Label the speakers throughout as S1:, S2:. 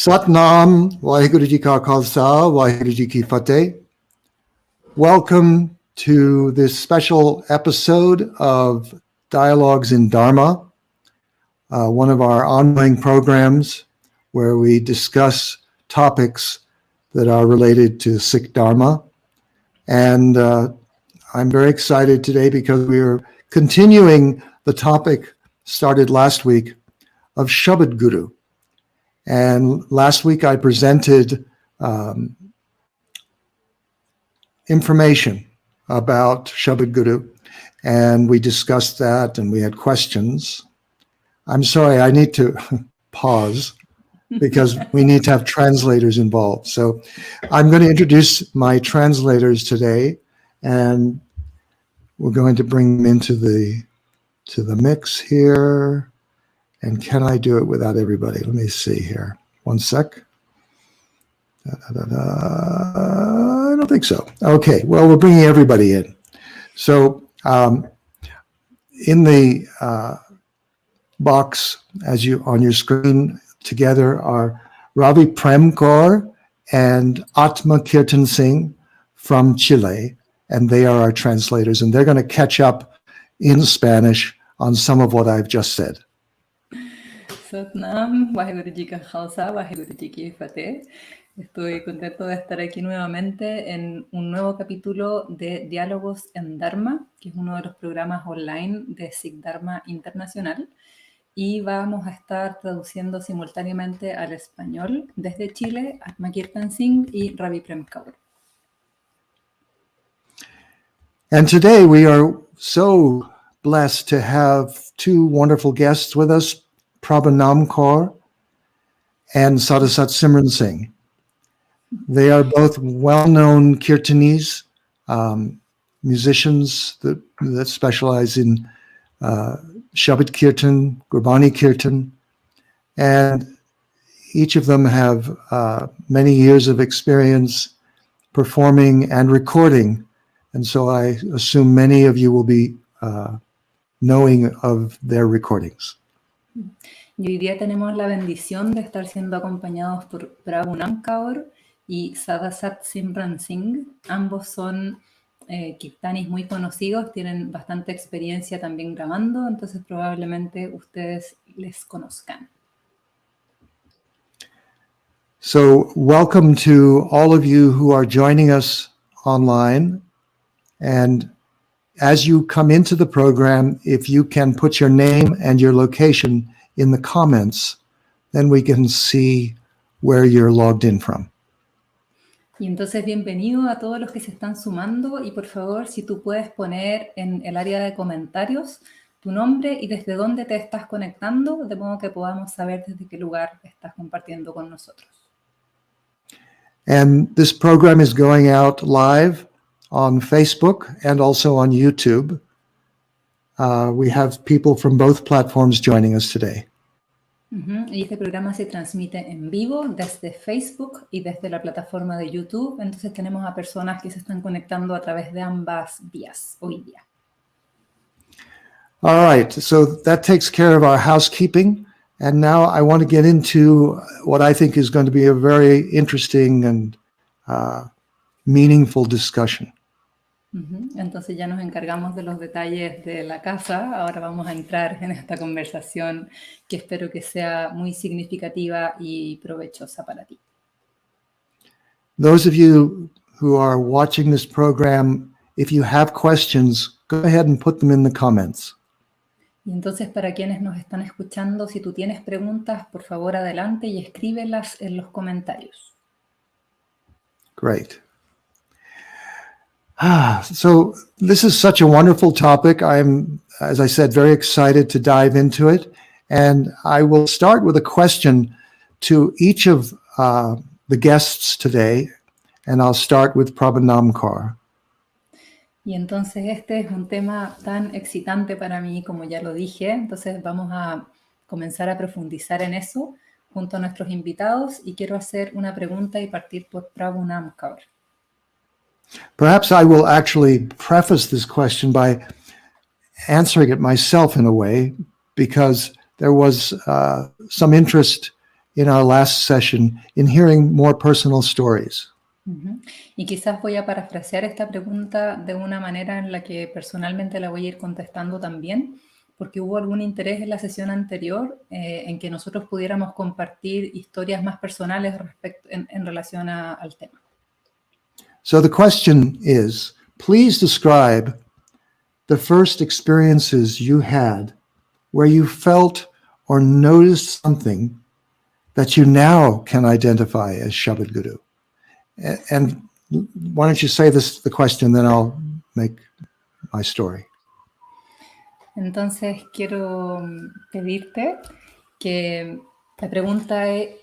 S1: Satnam, Vaheguru Ji Ka Khalsa, Vaheguru Ji Ki Fateh. Welcome to this special episode of Dialogs in Dharma, one of our ongoing programs where we discuss topics that are related to Sikh Dharma. And I'm very excited today because we are continuing the topic started last week of Shabad Guru. And last week I presented information about Shabad Guru, and we discussed that and we had questions. I'm sorry, I need to pause because we need to have translators involved. So I'm going to introduce my translators today, and we're going to bring them into the mix here. And can I do it without everybody? Let me see here. One sec. I don't think so. Okay, well, we're bringing everybody in. So in the box, as you on your screen, together are Ravi Prem Kaur and Atma Kirtan Singh from Chile, and they are our translators, and they're going to catch up in Spanish on some of what I've just said.
S2: Satnam, Vaheguru Ji Ka Khalsa, Vaheguru Ji Ki Fateh. Estoy contento de estar aquí nuevamente en un nuevo capítulo de Diálogos en Dharma, que es uno de los programas online de Sikh Dharma Internacional, y vamos a estar traduciendo simultáneamente al español desde Chile, Atma Kirtan Singh y Ravi Prem Kaur.
S1: And today we are so blessed to have two wonderful guests with us, Prabhu Kaur and Sada Simran Singh. They are both well-known Kirtanis, musicians that specialize in Shabad Kirtan, Gurbani Kirtan, and each of them have many years of experience performing and recording. And so I assume many of you will be knowing of their recordings.
S2: Y hoy día tenemos la bendición de estar siendo acompañados por Prabhu Kaur y Sada Simran Singh. Ambos son kirtanis muy conocidos, tienen bastante experiencia también grabando, entonces probablemente ustedes les conozcan.
S1: So welcome to all of you who are joining us online. And as you come into the program, if you can put your name and your location in the comments, then we can see where you're logged in from.
S2: Y entonces bienvenido a todos los que se están sumando, y por favor, si tú puedes poner en el área de comentarios tu nombre y desde dónde te estás conectando, de modo que podamos saber desde qué lugar estás compartiendo con nosotros.
S1: And this program is going out live on Facebook and also on YouTube. We have people from both platforms joining us today.
S2: Y este programa se transmite en vivo desde Facebook y desde la plataforma de YouTube. Entonces tenemos a personas que se están conectando a través de ambas vías hoy día.
S1: All right, so that takes care of our housekeeping. And now I want to get into what I think is going to be a very interesting and meaningful discussion.
S2: Entonces ya nos encargamos de los detalles de la casa. Ahora vamos a entrar en esta conversación que espero que sea muy significativa y provechosa para ti.
S1: Those of you who are watching this program, if you have questions, go ahead and put them in the comments.
S2: Y entonces para quienes nos están escuchando, si tú tienes preguntas, por favor adelante y escríbelas en los comentarios.
S1: Great. So this is such a wonderful topic. I'm, as I said, very excited to dive into it. And I will start with a question to each of the guests today. And I'll start with Prabhu Kaur.
S2: Y entonces este es un tema tan excitante para mí, como ya lo dije. Entonces vamos a comenzar a profundizar en eso junto a nuestros invitados. Y quiero hacer una pregunta y partir por Prabhu Kaur.
S1: Perhaps I will actually preface this question by answering it myself in a way, because there was some interest in our last session in hearing more personal stories.
S2: Ujú. Y quizás voy a parafrasear esta pregunta de una manera en la que personalmente la voy a ir contestando también, porque hubo algún interés en la sesión anterior en que nosotros pudiéramos compartir historias más personales en relación al tema.
S1: So the question is, please describe the first experiences you had where you felt or noticed something that you now can identify as Shabad Guru. And why don't you say the question, then I'll make my story.
S2: Entonces quiero pedirte que la pregunta es,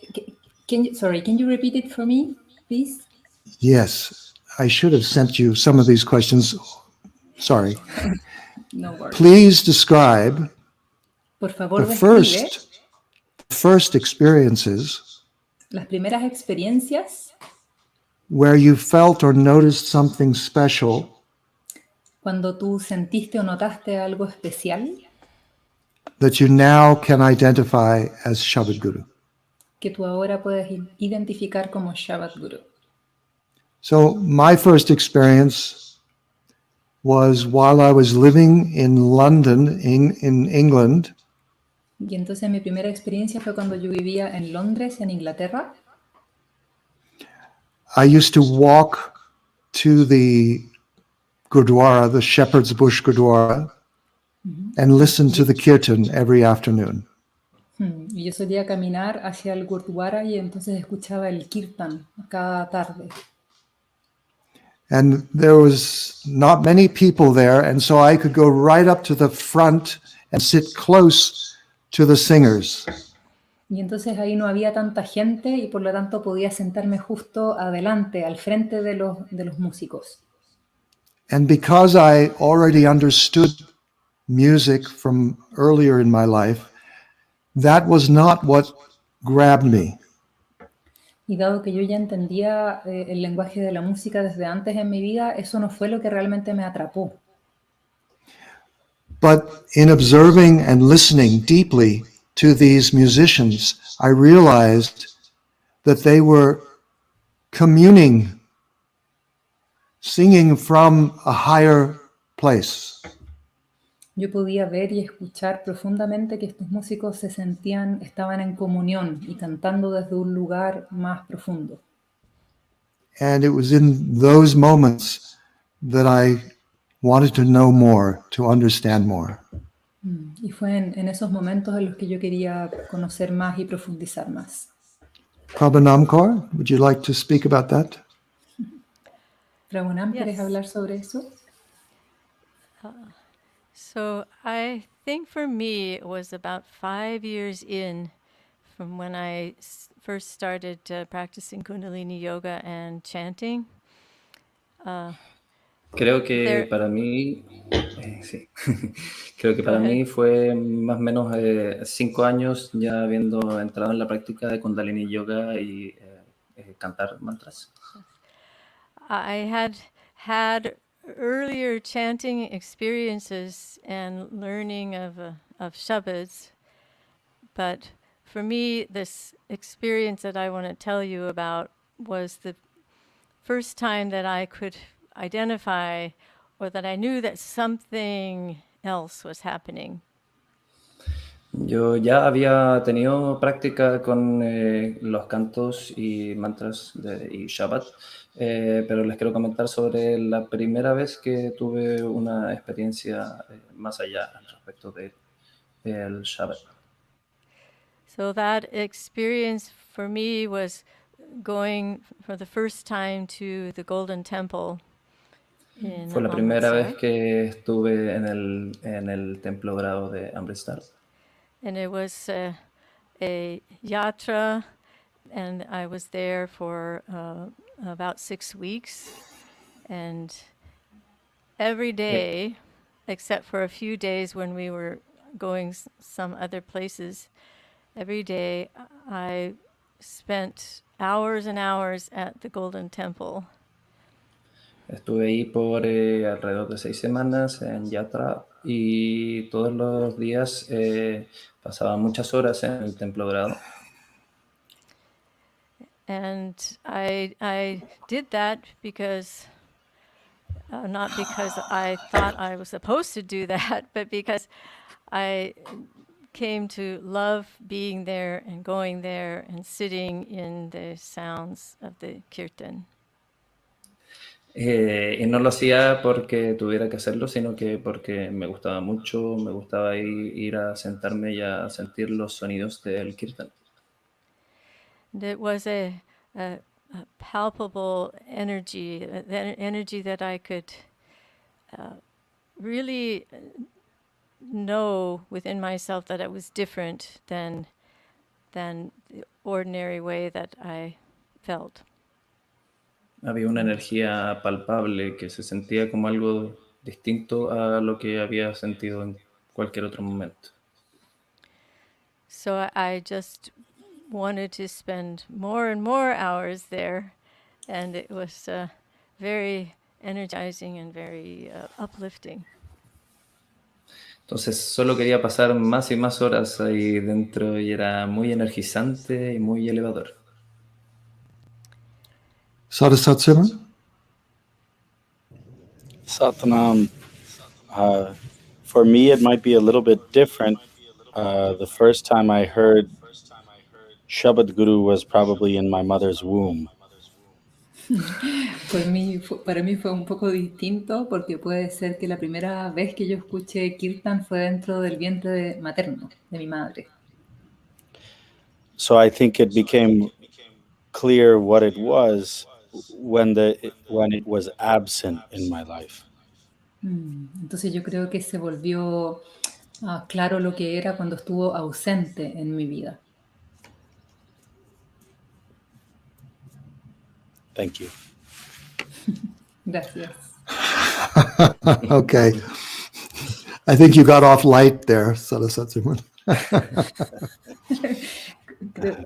S2: can you repeat it for me, please?
S1: Yes, I should have sent you some of these questions. Sorry.
S2: No worries.
S1: Please describe
S2: Por favor,
S1: the
S2: describe
S1: first experiences
S2: las primeras experiencias
S1: where you felt or noticed something special
S2: cuando tú sentiste o notaste algo especial
S1: that you now can identify as Shabad Guru.
S2: que tú ahora puedes identificar como Shabad Guru.
S1: So my first experience was while I was living in London, in England.
S2: Y entonces mi primera experiencia fue cuando yo vivía en Londres, en Inglaterra.
S1: I used to walk to the Gurdwara, the Shepherd's Bush Gurdwara, and listen to the kirtan every afternoon.
S2: Y yo solía caminar hacia el Gurdwara y entonces escuchaba el kirtan cada tarde.
S1: And there was not many people there, and so I could go right up to the front and sit close to the singers.
S2: Y entonces ahí no había tanta gente y por lo tanto podía sentarme justo adelante, al frente de los músicos.
S1: And because I already understood music from earlier in my life, that was not what grabbed me.
S2: Y dado que yo ya entendía el lenguaje de la música desde antes en mi vida, eso no fue lo que realmente me atrapó.
S1: But in observing and listening deeply to these musicians, I realized that they were communing, singing from a higher place.
S2: Yo podía ver y escuchar profundamente que estos músicos estaban en comunión y cantando desde un lugar más profundo.
S1: And it was in those moments that I wanted to know more, to understand more.
S2: Y fue en esos momentos en los que yo quería conocer más y profundizar más.
S1: Prabhu Kaur, would you like to speak about that?
S2: Prabhu, ¿quieres
S3: Yes.
S2: hablar sobre eso?
S3: So I think for me, it was about 5 years in from when I first started practicing Kundalini Yoga and chanting.
S4: Creo que para mí, sí, creo que para mí fue más o menos 5 años ya habiendo entrado en la práctica de Kundalini Yoga y cantar mantras.
S3: I had earlier chanting experiences and learning of Shabads, but for me, this experience that I want to tell you about was the first time that I could identify or that I knew that something else was happening.
S4: Yo ya había tenido práctica con los cantos y mantras y Shabad, pero les quiero comentar sobre la primera vez que tuve una experiencia más allá al respecto del Shabad.
S3: So that experience for me was going for the first time to the Golden Temple.
S4: Fue la primera vez que estuve en el templo grado de Amritsar.
S3: And it was a yatra, and I was there for about 6 weeks. And every day, except for a few days when we were going some other places, every day I spent hours and hours at the Golden Temple.
S4: Estuve ahí por alrededor de 6 semanas en yatra y todos los días pasaba muchas horas en el templo grado.
S3: And I did that because, not because I thought I was supposed to do that, but because I came to love being there and going there and sitting in the sounds of the kirtan.
S4: Y no lo hacía porque tuviera que hacerlo, sino que porque me gustaba mucho, me gustaba ir a sentarme y a sentir los sonidos del kirtan.
S3: And it was a palpable energy, an energy that I could really know within myself that it was different than the ordinary way that I felt.
S4: Había una energía palpable que se sentía como algo distinto a lo que había sentido en cualquier otro momento.
S3: So I just wanted to spend more and more hours there, and it was very energizing and very uplifting.
S4: Entonces solo quería pasar más y más horas ahí dentro y era muy energizante y muy elevador.
S1: Sada Simran?
S5: Satnam, for me, it might be a little bit different. The first time I heard Shabad Guru was probably in my mother's womb.
S2: Para mí fue un poco distinto porque puede ser que la primera vez que yo escuché kirtan fue dentro del vientre materno de mi madre.
S5: So I think it became clear what it was when it was absent in my life.
S2: Entonces yo creo que se volvió claro lo que era cuando estuvo ausente en mi vida.
S5: Thank you.
S2: Gracias.
S1: Okay. I think you got off light there, Sada Simran.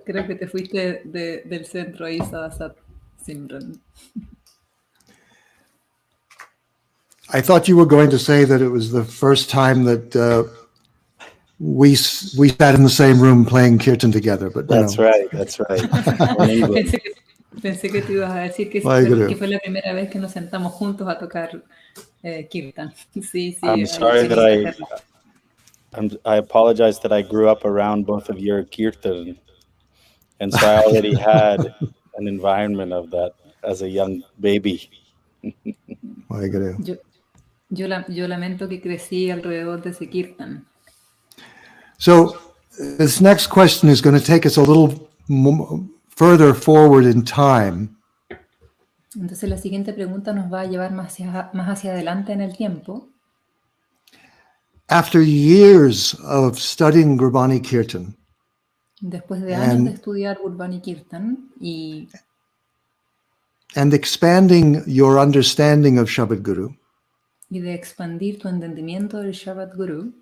S2: Creo que te fuiste del centro ahí, Sada Simran.
S1: I thought you were going to say that it was the first time that we sat in the same room playing kirtan together, but
S5: That's
S1: no.
S5: right. That's right. In England.
S2: Pensé que te ibas a decir que fue la primera vez que nos sentamos juntos a tocar kirtan. Sí,
S5: I'm sorry that I apologize that I grew up around both of your kirtan, and so I already had an environment of that as a young baby.
S2: Yo lamento que crecí alrededor de ese kirtan.
S1: So this next question is going to take us a little further forward in time.
S2: Entonces la siguiente pregunta nos va a llevar más hacia adelante en el tiempo.
S1: After years of studying Gurbani Kirtan,
S2: después de años de estudiar Gurbani Kirtan
S1: and expanding your understanding of Shabad Guru,
S2: y de expandir tu entendimiento del Shabad Guru,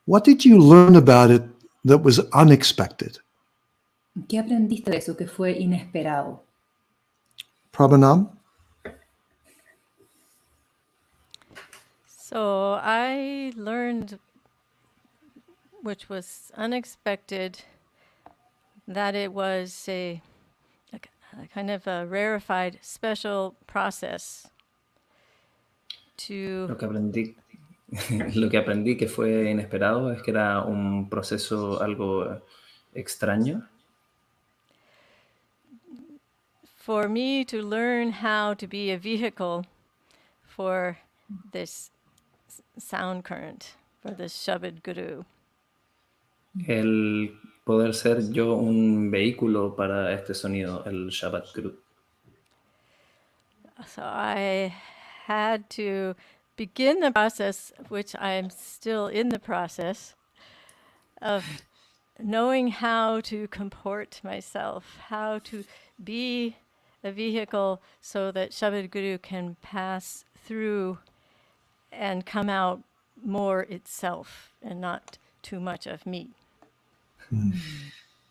S1: what did you learn about it that was unexpected?
S2: ¿qué aprendiste de eso que fue inesperado?
S1: Prabhanam?
S3: So I learned, which was unexpected, that it was a kind of a rarefied special process to...
S4: Lo que aprendí que fue inesperado es que era un proceso algo extraño.
S3: For me to learn how to be a vehicle for this sound current, for this Shabad Guru.
S4: El poder ser yo un vehículo para este sonido, el Shabad Guru.
S3: So I had to begin the process, which I'm still in the process, of knowing how to comport myself, how to be a vehicle so that Shabad Guru can pass through and come out more itself and not too much of me.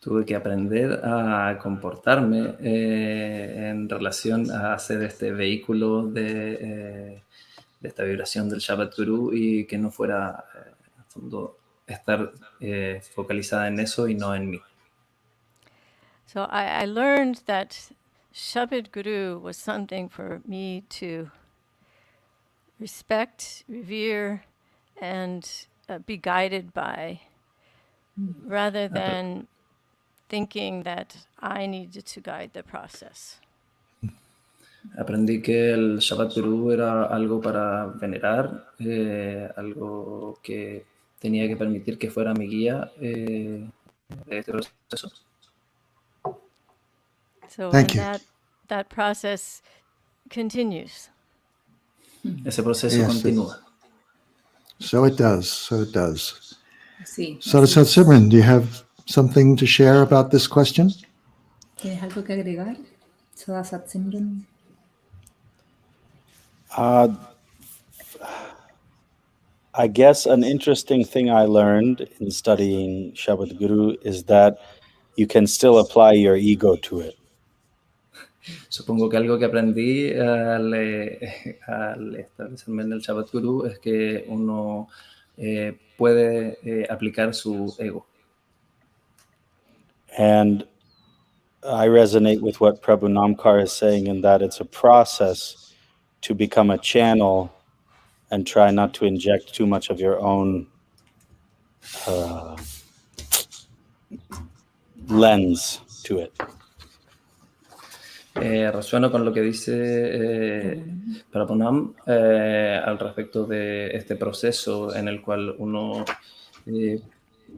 S4: Tuve que aprender a comportarme en relación a ser este vehículo de esta vibración del Shabad Guru y que no fuera, en el fondo, estar focalizada en eso y no en mí.
S3: So I learned that Shabad Guru was something for me to respect, revere, and be guided by, rather than thinking that I needed to guide the process.
S4: Aprendí que el Shabad Guru era algo para venerar, algo que tenía que permitir que fuera mi guía de este proceso.
S3: So
S1: Thank
S3: and
S1: you.
S3: that process continues.
S4: Ese proceso
S1: Yes,
S4: continúa.
S1: So it does. So it does.
S2: Sí.
S1: Sada
S2: así es.
S1: Simran, do you have something to share about this question?
S2: ¿Tienes algo que agregar? Sada Simran.
S5: I guess an interesting thing I learned in studying Shabad Guru is that you can still apply your ego to it.
S4: Supongo que algo que aprendí al establecerme en el Shabbat Guru es que uno puede aplicar su ego.
S5: And I resonate with what Prabhu Namkar is saying in that it's a process to become a channel and try not to inject too much of your own lens to it.
S4: Resueno con lo que dice Prabhu al respecto de este proceso en el cual uno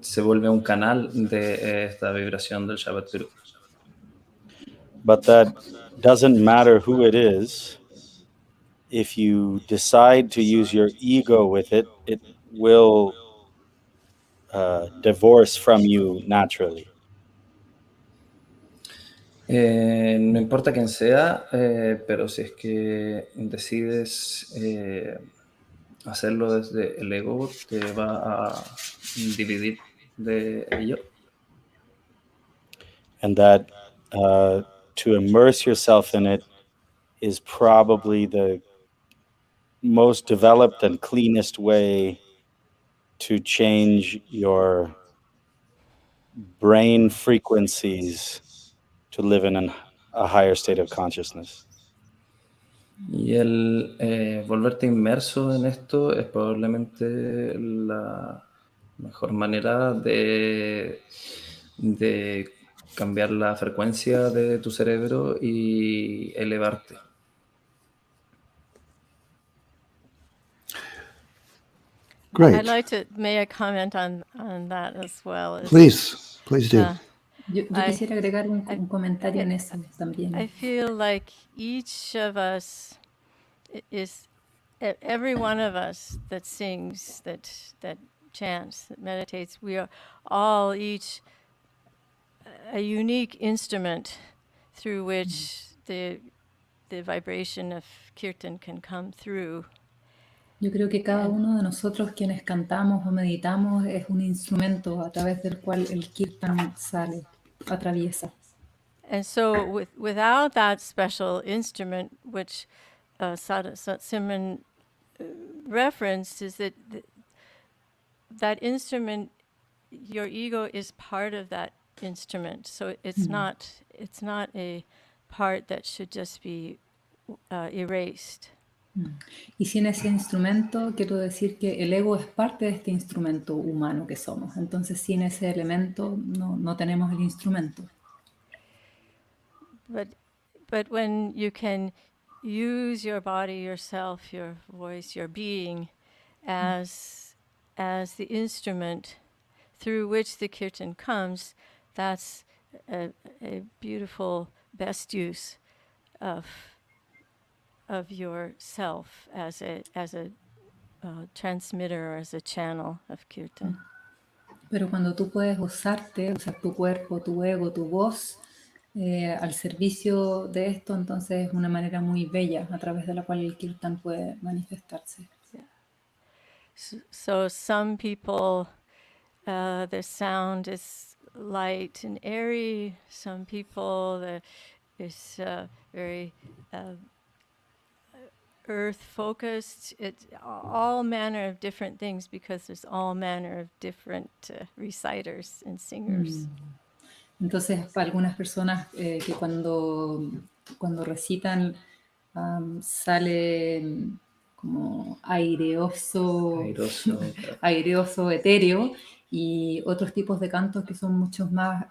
S4: se vuelve un canal de esta vibración del Shabbat Guru.
S5: But that doesn't matter who it is. If you decide to use your ego with it, it will divorce from you naturally.
S4: No importa quién sea, pero si es que decides hacerlo desde el ego, te va a dividir de ello.
S5: And that to immerse yourself in it is probably the most developed and cleanest way to change your brain frequencies to live in a higher state of consciousness.
S4: Y el volverte inmerso en esto es probablemente la mejor manera de cambiar la frecuencia de tu cerebro y elevarte.
S1: Great.
S3: I'd like to, may I comment on that as well?
S1: Please do.
S2: Yo quisiera agregar un comentario en eso también.
S3: I feel like each of us is, every one of us that sings, that chants, that meditates, we are all each a unique instrument through which the vibration of kirtan can come through.
S2: Yo creo que cada uno de nosotros quienes cantamos o meditamos es un instrumento a través del cual el kirtan sale, atraviesa.
S3: And so without that special instrument, which Sada Simran referenced, is that that instrument, your ego is part of that instrument. So it's not a part that should just be erased.
S2: Y sin ese instrumento, quiero decir que el ego es parte de este instrumento humano que somos. Entonces, sin ese elemento, no tenemos el instrumento.
S3: But when you can use your body, yourself, your voice, your being as the instrument through which the kirtan comes, that's a beautiful best use of yourself as a transmitter or as a channel of kirtan.
S2: Pero cuando tú puedes usar tu cuerpo, tu ego, tu voz al servicio de esto, entonces es una manera muy bella a través de la cual el kirtan puede manifestarse.
S3: Yeah. So some people, their sound is light and airy. Some people, is very earth-focused. It's all manner of different things because there's all manner of different reciters and singers.
S2: Entonces, para algunas personas que cuando recitan sale como aireoso,
S4: claro.
S2: aireoso, etéreo, y otros tipos de cantos que son mucho más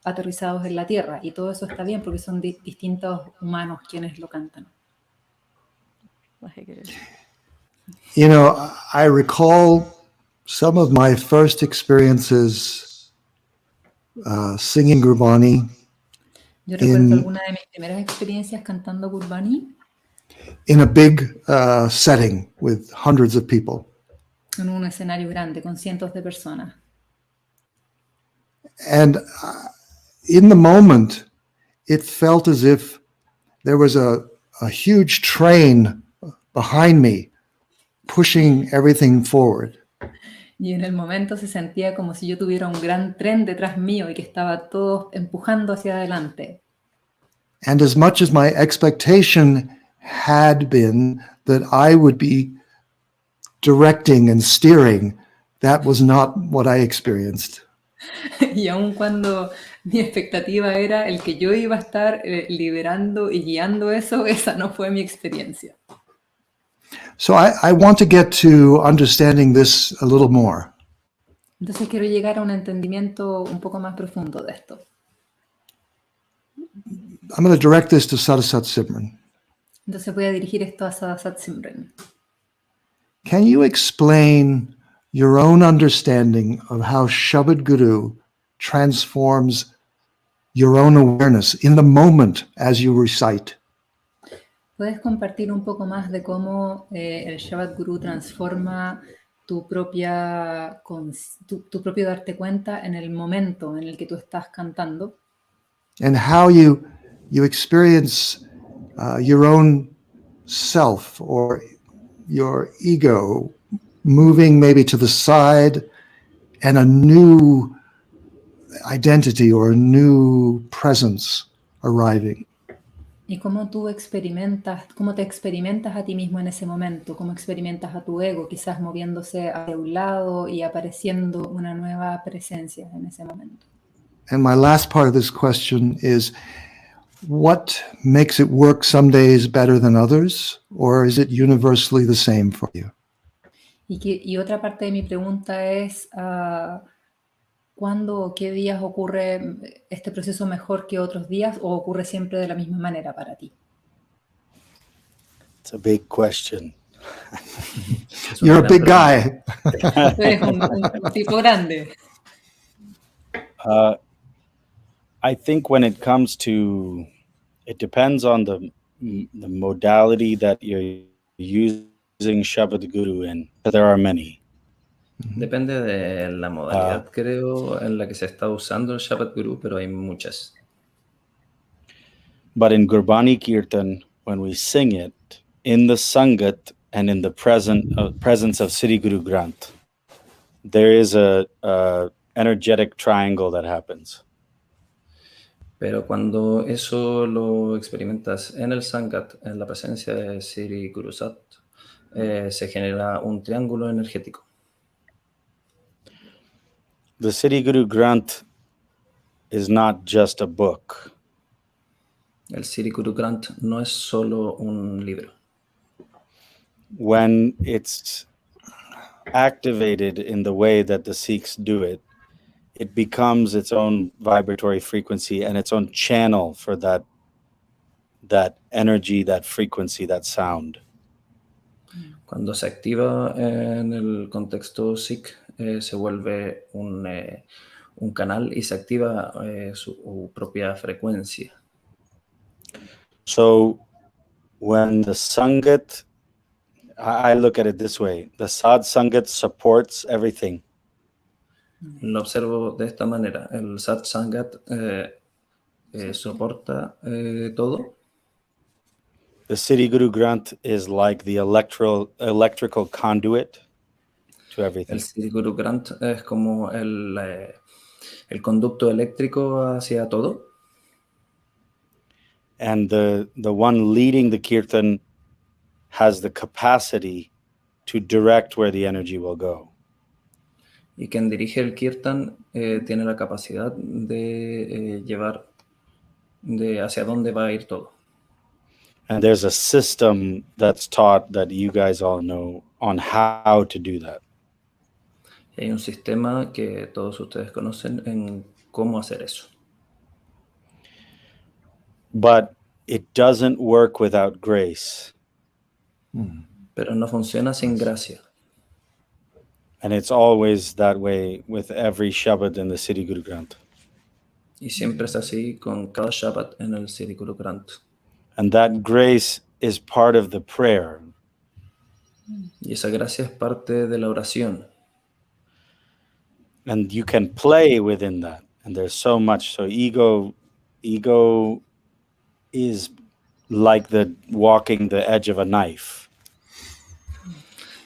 S2: aterrizados en la tierra. Y todo eso está bien porque son distintos humanos quienes lo cantan.
S3: Vaheguru.
S1: You know, I recall some of my first experiences singing Gurbani
S2: Yo recuerdo algunas de mis primeras experiencias cantando Gurbani
S1: in a big setting with hundreds of people.
S2: en un escenario grande con cientos de personas.
S1: And in the moment, it felt as if there was a huge train behind me pushing everything forward.
S2: Y en el momento se sentía como si yo tuviera un gran tren detrás mío y que estaba todo empujando hacia adelante.
S1: And as much as my expectation had been that I would be directing and steering, that was not what I experienced.
S2: Y aun cuando mi expectativa era el que yo iba a estar liderando y guiando eso, esa no fue mi experiencia.
S1: So I want to get to understanding this a little more.
S2: Entonces quiero llegar a un entendimiento un poco más profundo de esto.
S1: I'm going to direct this to Sada Simran.
S2: Entonces voy a dirigir esto a Sada Simran.
S1: Can you explain your own understanding of how Shabad Guru transforms your own awareness in the moment as you recite?
S2: ¿Puedes compartir un poco más de cómo el Shabad Guru transforma tu propio darte cuenta en el momento en el que tú estás cantando?
S1: And how you experience your own self or your ego moving maybe to the side and a new identity or a new presence arriving.
S2: Y cómo te experimentas a ti mismo en ese momento, cómo experimentas a tu ego, quizás moviéndose hacia un lado y apareciendo una nueva presencia en ese momento.
S1: And my last part of this question is, what makes it work some days better than others, or is it universally the same for you?
S2: Y otra parte de mi pregunta es, ¿cuándo o qué días ocurre este proceso mejor que otros días o ocurre siempre de la misma manera para ti?
S5: It's a big question.
S1: You're a big guy.
S2: Tú eres un tipo grande.
S5: I think when it comes to, it depends on the modality that you're using Shabad Guru in. There are many.
S4: Depende de la modalidad, creo, en la que se está usando el Shabad Guru, pero hay muchas.
S5: But in Gurbani Kirtan, when we sing it, in the Sangat and in the presence of Sri Guru Granth, there is a energetic triangle that happens.
S4: Pero cuando eso lo experimentas en el Sangat, en la presencia de Sri Guru Sat, se genera un triángulo energético.
S5: The Sri Guru Granth is not just a book.
S4: El Sri Guru Granth no es solo un libro.
S5: When it's activated in the way that the Sikhs do it, it becomes its own vibratory frequency and its own channel for that energy, that frequency, that sound.
S4: Cuando se activa en el contexto Sikh, se vuelve un canal y se activa su propia frecuencia.
S5: So when the Sangat, I look at it this way, the Sad Sangat supports everything.
S4: Lo observo de esta manera. El Sat Sangat soporta todo.
S5: The Sri Guru Granth is like the electrical conduit to everything.
S4: El Sri Guru Granth es como el conducto eléctrico hacia todo.
S5: And the one leading the kirtan has the capacity to direct where the energy will go.
S4: Y quien dirige el kirtan tiene la capacidad de llevar hacia dónde va a ir todo.
S5: And there's a system that's taught that you guys all know on how to do that.
S4: Y hay un sistema que todos ustedes conocen en cómo hacer eso.
S5: But it doesn't work without grace.
S4: Pero no funciona sin gracia.
S5: And it's always that way with every Shabad in the Siddhi Guru Granth.
S4: Y siempre es así con cada Shabbat en el Siddhi Guru Granth.
S5: And that grace is part of the prayer.
S4: Y esa gracia es parte de la oración.
S5: And you can play within that. And there's so much. So ego is like the walking the edge of a knife.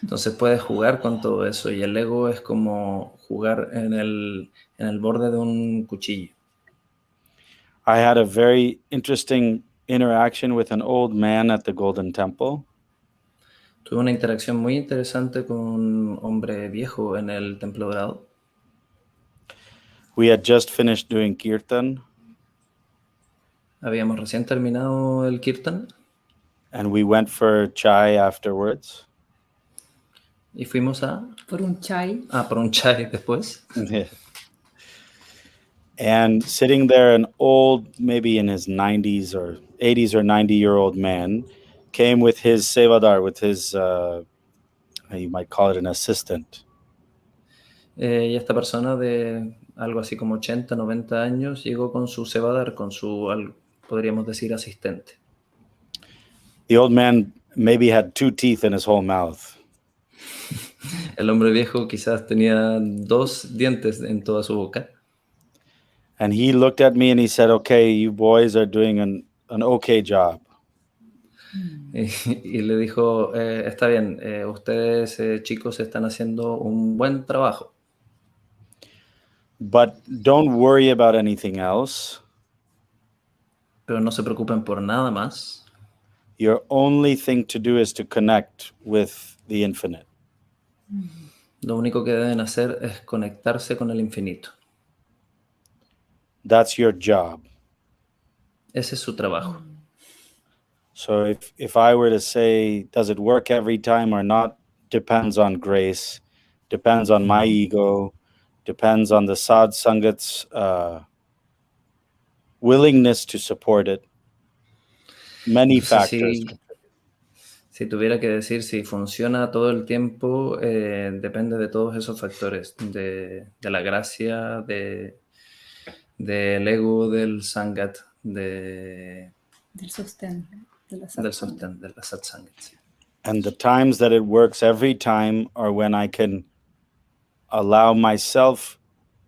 S4: Entonces puedes jugar con todo eso y el ego es como jugar en el borde de un cuchillo.
S5: I had a very interesting interaction with an old man at the Golden Temple.
S4: Tuve una interacción muy interesante con un hombre viejo en el Templo Dorado.
S5: We had just finished doing kirtan,
S4: Habíamos recién terminado el kirtan
S5: and we went for chai afterwards.
S4: y fuimos
S2: Por un chai.
S4: por un chai después.
S5: And sitting there, an old, maybe in his 90s or 80s or 90-year-old man came with his sevadar, with his, you might call it an assistant.
S4: Y esta persona de algo así como 80, 90 años llegó con su cebadar, con su, podríamos decir, asistente.
S5: The old man maybe had 2 teeth in his whole mouth.
S4: El hombre viejo quizás tenía 2 dientes en toda su boca.
S5: And he looked at me and he said, okay, you boys are doing an okay job.
S4: Y le dijo, está bien, ustedes chicos están haciendo un buen trabajo.
S5: But don't worry about anything else.
S4: Pero no se preocupen por nada más.
S5: Your only thing to do is to connect with the infinite.
S4: Lo único que deben hacer es conectarse con el infinito.
S5: That's your job.
S4: Ese es su trabajo.
S5: So if I were to say, does it work every time or not, depends on grace, depends on my ego, depends on the Sad Sangat's willingness to support it. Many factors.
S4: Si tuviera que decir si funciona todo el tiempo, depende de todos esos factores, de la gracia, del ego, del Sangat,
S2: Del sostén. De la
S4: Satsangat. Sí.
S5: And the times that it works every time are when I can allow myself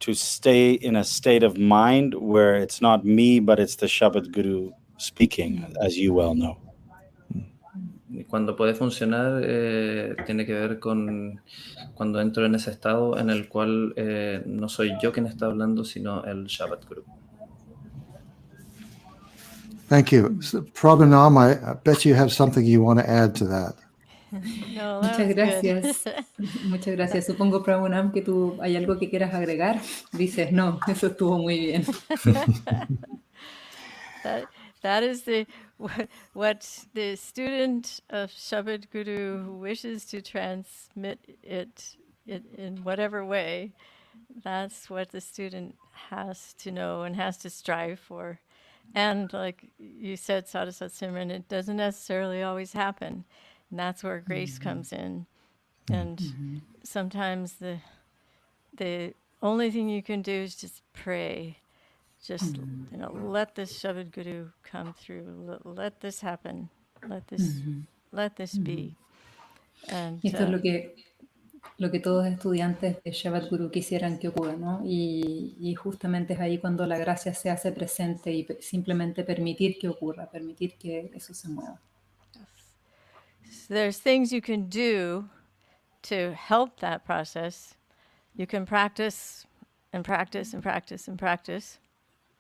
S5: to stay in a state of mind where it's not me, but it's the Shabad Guru speaking, as you well know.
S4: Y cuando puede funcionar, tiene que ver con cuando entro en ese estado en el cual no soy yo quien está hablando, sino el Shabad Guru.
S1: Thank you. So, Prabhu, I bet you have something you want to add to that.
S3: No, that
S2: Muchas
S3: was
S2: gracias.
S3: good.
S2: Muchas gracias. Supongo, Prabhu, que tú hay algo que quieras agregar. Dices, no, eso estuvo muy bien.
S3: That is what the student of Shabad Guru wishes to transmit it in whatever way. That's what the student has to know and has to strive for. And like you said, Sada Simran, it doesn't necessarily always happen. And that's where grace comes in. And sometimes the only thing you can do is just pray. Just let this Shabad Guru come through. Let this happen. Let this be. And
S2: Y esto es lo que todos estudiantes de Shabad Guru quisieran que ocurra, ¿no? Y justamente es ahí cuando la gracia se hace presente y simplemente permitir que ocurra, permitir que eso se mueva.
S3: there's things you can do to help that process. You can practice and practice and practice and practice.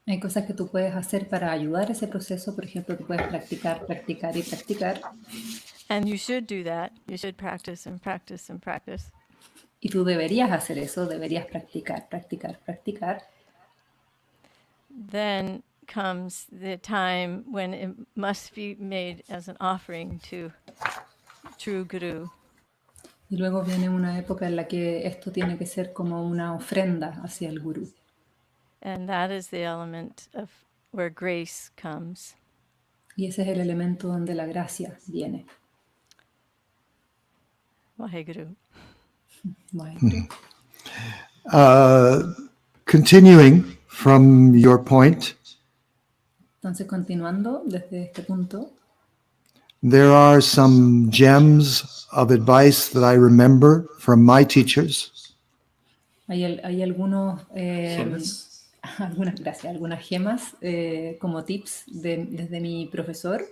S2: Hay cosas que tú puedes hacer para ayudar a ese proceso. Por ejemplo, tú puedes practicar, practicar y practicar.
S3: And you should do that. You should practice and practice and practice.
S2: Y tú deberías hacer eso, deberías practicar, practicar, practicar.
S3: Then comes the time when it must be made as an offering to true Guru.
S2: Y luego viene una época en la que esto tiene que ser como una ofrenda hacia el gurú.
S3: And that is the element of where grace comes.
S2: Y ese es el elemento donde la gracia viene.
S3: Vaheguru.
S2: Bueno,
S1: Continuing from your point,
S2: entonces, continuando desde este punto,
S1: there are some gems of advice that I remember from my teachers.
S2: hay algunos,
S4: Gemas.
S2: algunas, gracias, algunas gemas como tips desde mi profesor.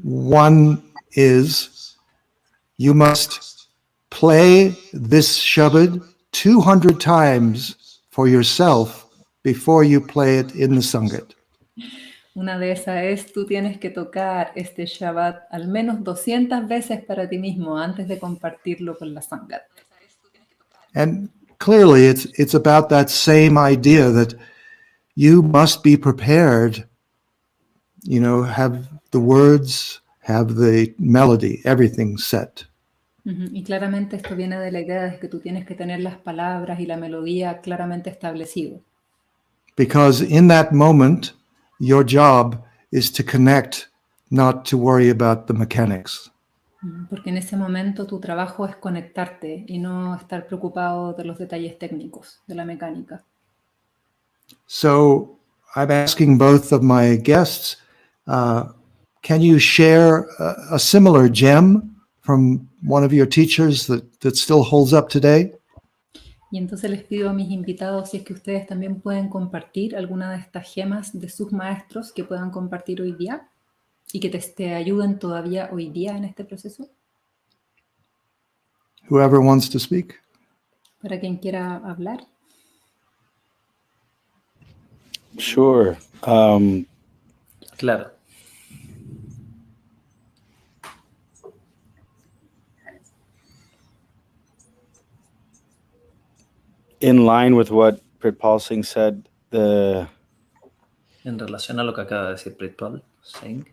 S1: One is you must play this Shabad 200 times for yourself before you play it in the Sangat.
S2: Una de esas es, tú tienes que tocar este Shabbat al menos 200 veces para ti mismo antes de compartirlo con la Sangat.
S1: And clearly it's about that same idea that you must be prepared, have the words, have the melody, everything set.
S2: Y claramente esto viene de la idea de que tú tienes que tener las palabras y la melodía claramente establecido.
S1: Because in that moment, your job is to connect, not to worry about the mechanics.
S2: Porque en ese momento tu trabajo es conectarte y no estar preocupado de los detalles técnicos de la mecánica.
S1: So I'm asking both of my guests, can you share a similar gem from one of your teachers that still holds up today?
S2: Y entonces les pido a mis invitados si es que ustedes también pueden compartir alguna de estas gemas de sus maestros que puedan compartir hoy día y que te ayuden todavía hoy día en este proceso.
S1: Whoever wants to speak.
S2: Para quien quiera hablar.
S5: Sure.
S4: Claro.
S5: In line with what Pritpal Singh said,
S4: En relación a lo que acaba de decir Prabhu Singh,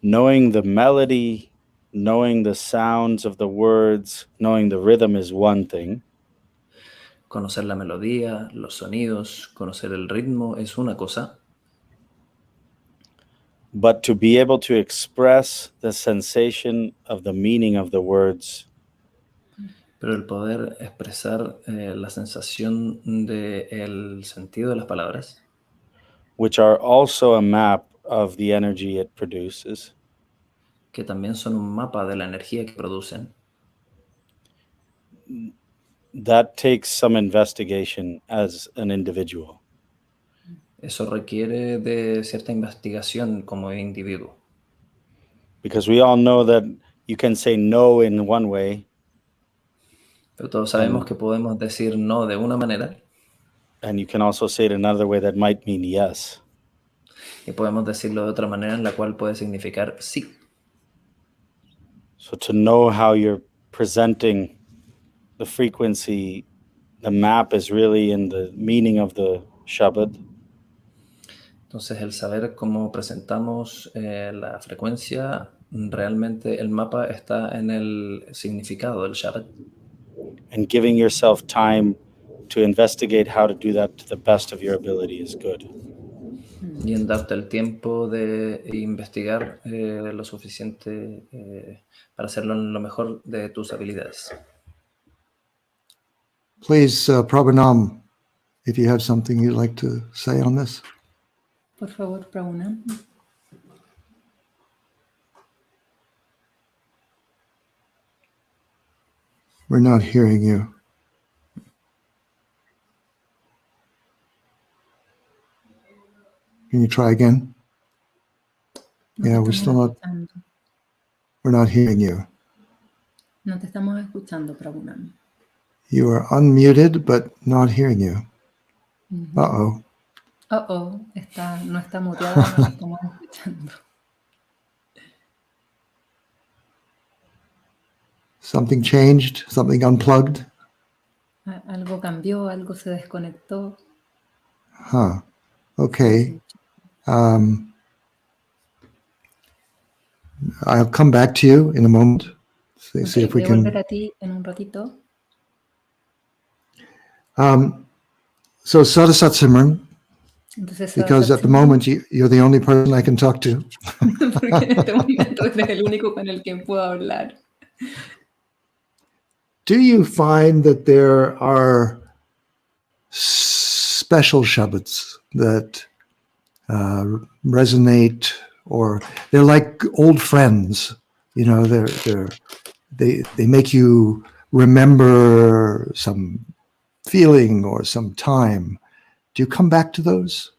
S5: knowing the melody, knowing the sounds of the words, knowing the rhythm is one thing.
S4: conocer la melodía, los sonidos, conocer el ritmo es una cosa,
S5: But to be able to express the sensation of the meaning of the words
S4: pero el poder expresar la sensación del sentido de las palabras,
S5: which are also a map of the energy it produces,
S4: que también son un mapa de la energía que producen,
S5: that takes some investigation as an individual.
S4: eso requiere de cierta investigación como individuo.
S5: Because we all know that you can say no in one way,
S4: Pero todos sabemos que podemos decir no de una manera
S5: and you can also say it another way that might mean yes.
S4: y podemos decirlo de otra manera en la cual puede significar sí.
S5: So to know how you're presenting the frequency, the map is really in the meaning of the Shabad.
S4: Entonces el saber cómo presentamos la frecuencia, realmente el mapa está en el significado del Shabbat.
S5: And giving yourself time to investigate how to do that to the best of your ability is good.
S4: Y en darte el tiempo de investigar lo suficiente para hacerlo en lo mejor de tus habilidades.
S1: Please, Prabhanam, if you have something you'd like to say on this.
S2: Por favor, Prabhu.
S1: We're not hearing you. Can you try again? Yeah, we're still not. We're not hearing you.
S2: No te estamos escuchando, Prabhu.
S1: You are unmuted, but not hearing you. Uh-oh.
S2: No está muteada, no la estamos escuchando.
S1: Something changed, something unplugged.
S2: Algo cambió, algo se desconectó.
S1: Huh. Okay. I'll come back to you in a moment. See if we
S2: Voy a
S1: can.
S2: volver a ti en un ratito.
S1: So Sada Sat Simran,
S2: Entonces,
S1: because at the moment you're the only person I can talk to.
S2: porque en este momento eres el único con el que puedo hablar.
S1: Do you find that there are special shabads that resonate, or they're like old friends? You know, they make you remember some feeling or some time. Do you come back to those?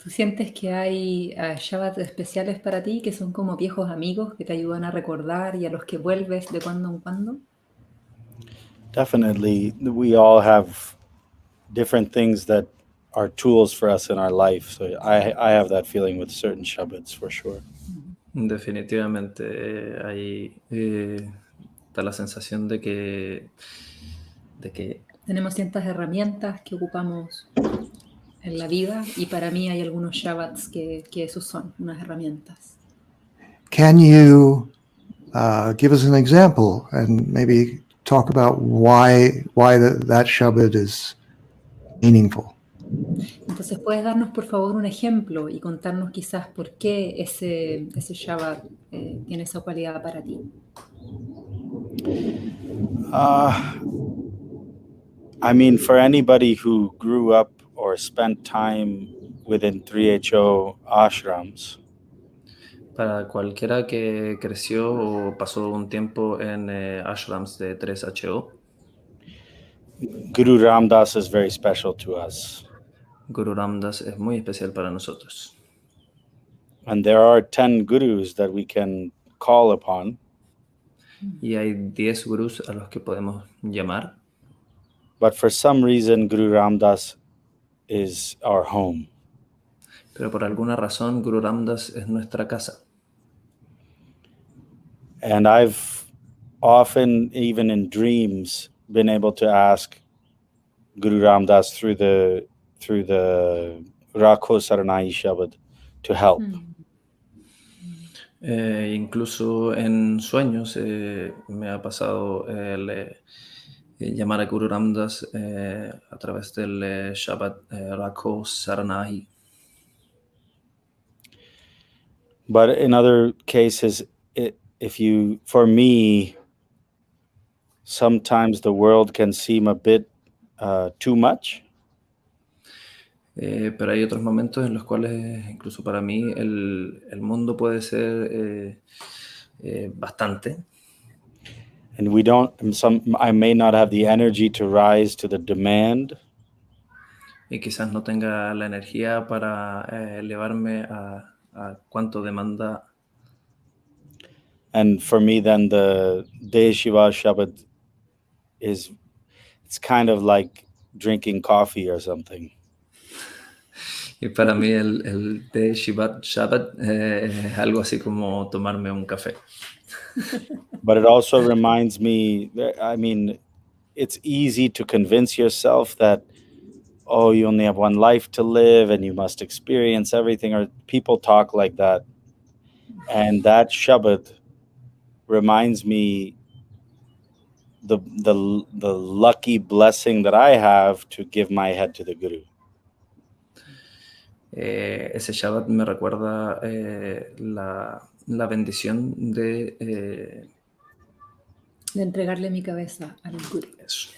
S2: ¿Tú sientes que hay Shabbat especiales para ti que son como viejos amigos que te ayudan a recordar y a los que vuelves de cuando en cuando?
S5: Definitely, we all have different things that are tools for us in our life. So I have that feeling with certain Shabbats for sure.
S4: Definitivamente hay está la sensación de que
S2: Tenemos ciertas herramientas que ocupamos en la vida y para mí hay algunos Shabbats que esos son unas herramientas.
S1: Can you give us an example and maybe talk about why that Shabbat is meaningful?
S2: Entonces, ¿puedes darnos por favor un ejemplo y contarnos quizás por qué ese Shabbat tiene esa cualidad para ti?
S5: I mean, for anybody who grew up or spent time within 3HO ashrams,
S4: para cualquiera que creció o pasó un tiempo en ashrams de 3HO,
S5: Guru Ramdas is very special to us.
S4: Guru Ramdas es muy especial para nosotros.
S5: And there are 10 gurus that we can call upon.
S4: Y hay 10 gurús a los que podemos llamar.
S5: But for some reason, Guru Ramdas is our home.
S4: Pero por alguna razón, Guru Ramdas es nuestra casa.
S5: And I've often, even in dreams, been able to ask Guru Ramdas through the Rakho Saranai Shabad to help.
S4: Incluso en sueños me ha pasado llamar a Guru Ramdas a través del Shabbat Rakho Saranahi.
S5: But in other cases, for me, sometimes the world can seem a bit too much.
S4: Pero hay otros momentos en los cuales, incluso para mí, el mundo puede ser bastante.
S5: And I may not have the energy to rise to the demand.
S4: Y quizás no tenga la energía para elevarme a cuánto demanda.
S5: And for me, then the Day Shiva Shabbat it's kind of like drinking coffee or something.
S4: Y para mí el Day Shiva Shabbat es algo así como tomarme un café.
S5: But it also reminds me, I mean, it's easy to convince yourself that, oh, you only have one life to live and you must experience everything, or people talk like that. And that Shabbat reminds me the lucky blessing that I have to give my head to the Guru.
S4: Ese Shabbat me recuerda la bendición de
S2: entregarle mi cabeza al Guru.
S4: Eso.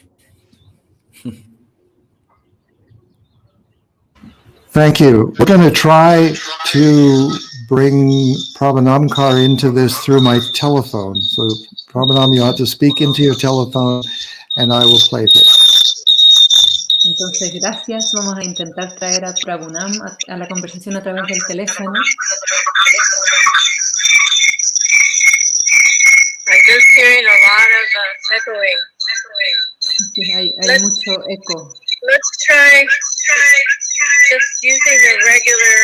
S1: Thank you. We're going to try to bring Prabhanamkar into this through my telephone. So Prabhanam, you have to speak into your telephone and I will play this.
S2: Entonces, gracias. Vamos a intentar traer a Prabhunam a la conversación a través del teléfono.
S6: I'm just hearing a lot of echoing.
S2: Sí, hay mucho eco.
S6: Let's try just using the regular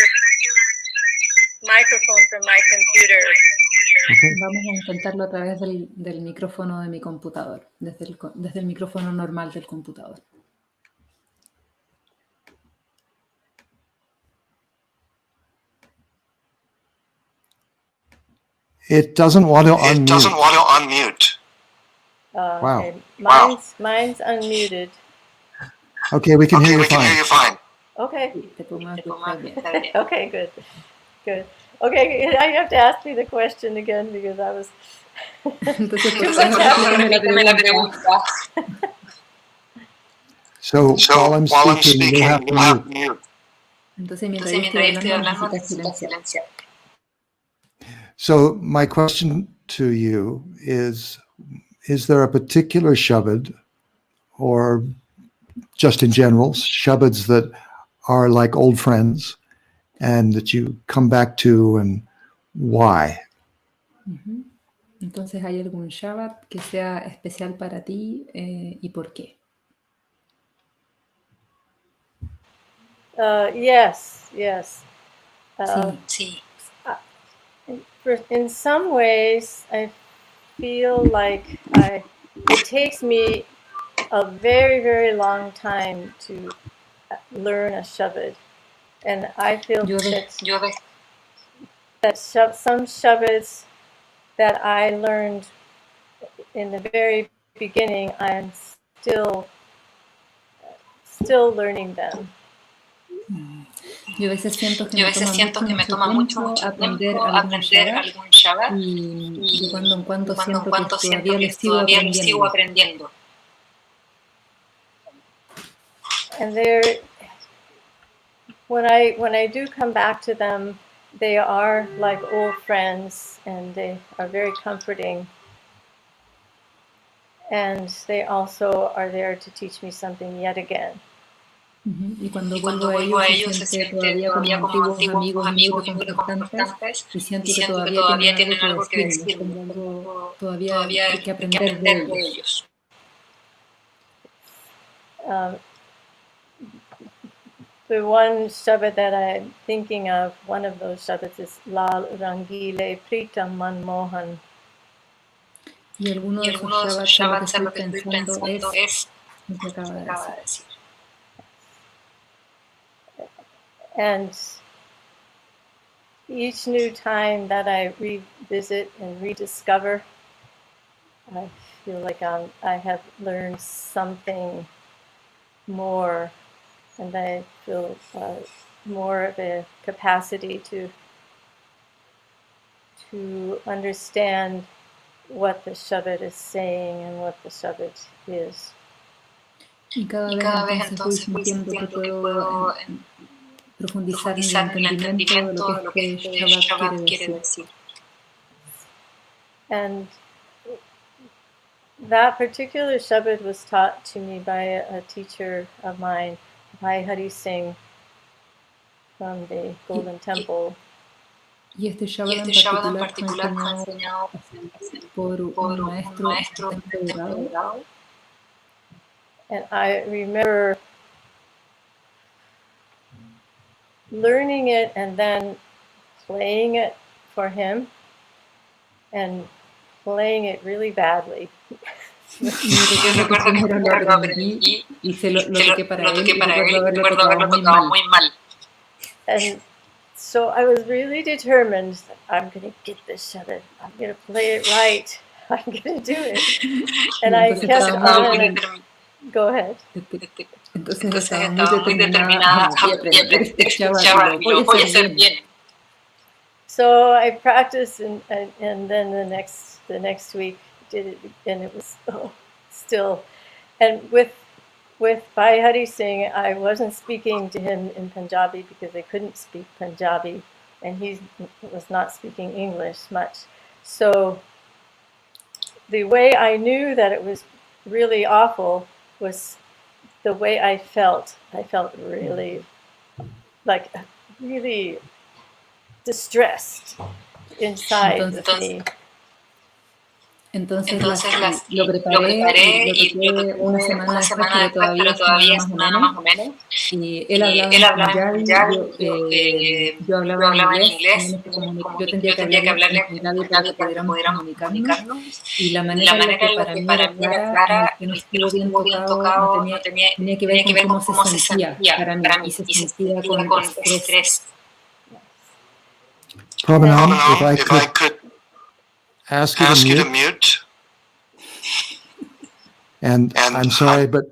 S6: microphone from my computer.
S1: Okay.
S2: Vamos a intentarlo a través del micrófono de mi computador, desde el micrófono normal del computador.
S1: It doesn't want to
S7: It doesn't
S1: unmute.
S7: want to unmute.
S1: Wow.
S3: Okay.
S7: Wow.
S3: Mine's unmuted.
S1: Okay, we can
S7: Okay,
S1: hear you
S7: we can hear
S1: fine.
S7: you fine.
S3: Okay.
S2: Te podemos escuchar bien.
S3: Okay, good. Good. Okay, I have to ask me the question again because I was
S2: Entonces, por
S3: too
S2: favor,
S3: much
S2: repítame
S3: happening.
S2: la pregunta.
S1: So,
S7: So
S1: while I'm speaking, you'll have to
S7: you'll have
S1: mute.
S7: to mute.
S2: Entonces, mientras yo estoy hablando, necesitas silenciar.
S1: So, my question to you is there a particular Shabad, or just in general, Shabads that are like old friends and that you come back to, and why?
S2: Ujú. Entonces, ¿hay algún Shabbat que sea especial para ti y por qué?
S3: Yes.
S2: Sí.
S3: In some ways, I feel like it takes me a very, very long time to learn a Shabad. And I feel that some Shabads that I learned in the very beginning, I'm still learning them.
S2: Yo a veces siento que
S7: Yo a
S2: me
S7: veces
S2: toma
S7: siento que me toma
S2: mucho aprender algún Shabbat
S7: algún Shabbat
S2: y de cuando en cuando
S7: y cuando
S2: siento
S7: en
S2: que
S7: cuando siento
S2: todavía lo
S7: que
S2: sigo
S7: todavía lo sigo
S2: aprendiendo.
S7: aprendiendo.
S3: And when I do come back to them, they are like old friends and they are very comforting. And they also are there to teach me something yet again.
S2: Y cuando
S7: Y
S2: vuelvo
S7: cuando
S2: a
S7: vuelvo a
S2: ellos
S7: ellos
S2: se
S7: se
S2: siente
S7: siente
S2: todavía como antiguos amigos muy
S7: muy
S2: reconfortantes y
S7: y
S2: siento que
S7: siento que
S2: todavía
S7: todavía
S2: tienen
S7: tienen
S2: algo
S7: algo
S2: que
S7: que
S2: decirme,
S7: decirme,
S2: tengo algo
S7: todavía
S2: todavía que
S7: que
S2: aprender de
S7: aprender de
S2: ellos.
S7: ellos.
S3: The one Shabad that I'm thinking of, one of those Shabads is Lal Rangile Pritam Manmohan.
S2: Y alguno
S7: Y
S2: de esos
S7: alguno de esos
S2: Shabbats en lo que
S7: Shabbats
S2: estoy
S7: en lo que estoy
S2: pensando
S7: pensando es
S2: lo que acaba de
S7: acaba
S2: decir.
S7: de decir.
S3: And each new time that I revisit and rediscover, I feel like I have learned something more, and I feel more of a capacity to understand what the Shabad is saying and what the Shabad is.
S2: Y cada
S7: Y
S2: vez
S7: cada vez
S2: entonces voy
S7: entonces voy
S2: sintiendo que
S7: sintiendo que
S2: puedo
S7: puedo
S2: profundizar en el
S7: profundizar en el
S2: entendimiento de lo
S7: entendimiento
S2: que
S7: de lo que
S2: este
S7: este
S2: Shabbat quiere
S7: Shabbat quiere
S2: decir.
S7: decir.
S3: And that particular Shabad was taught to me by a teacher of mine, Bhai Hari Singh, from the Golden Temple.
S2: Y este Shabbat en
S7: Shabbat en
S2: particular fue
S7: particular fue
S2: enseñado
S7: enseñado
S2: por un
S7: por un
S2: maestro
S7: maestro
S2: del templo dorado.
S3: And I remember learning it and then playing it for him and playing it really badly.
S2: Y recuerdo que primero lo aprendí y lo toqué para él y recuerdo haberlo tocado muy mal.
S3: And so I was really determined that I'm going to get this Shabbat. I'm going to play it right. I'm going to do it. And I kept on. Go ahead.
S2: Entonces estaba muy determinada, voy a aprender este Shabbat y lo voy a hacer bien.
S3: So I practiced, and then the next week did it, and it was still. And with Bhai Hari Singh, I wasn't speaking to him in Punjabi because I couldn't speak Punjabi, and he was not speaking English much. So the way I knew that it was really awful was the way I felt. I felt really distressed inside of me.
S2: Entonces lo preparé y lo toqué una semana después, pero todavía sonaba más o menos. Y él hablaba en punjabi, yo hablaba en inglés, yo tendría que hablarle en punjabi para que pudiéramos comunicarnos. Y la manera en la que para mí era clara, en el que no estuvo bien tocado, no tenía que ver con cómo se sentía para mí, y se sentía con estrés.
S1: Prabhanam, if I could ask you to mute. And I'm sorry, but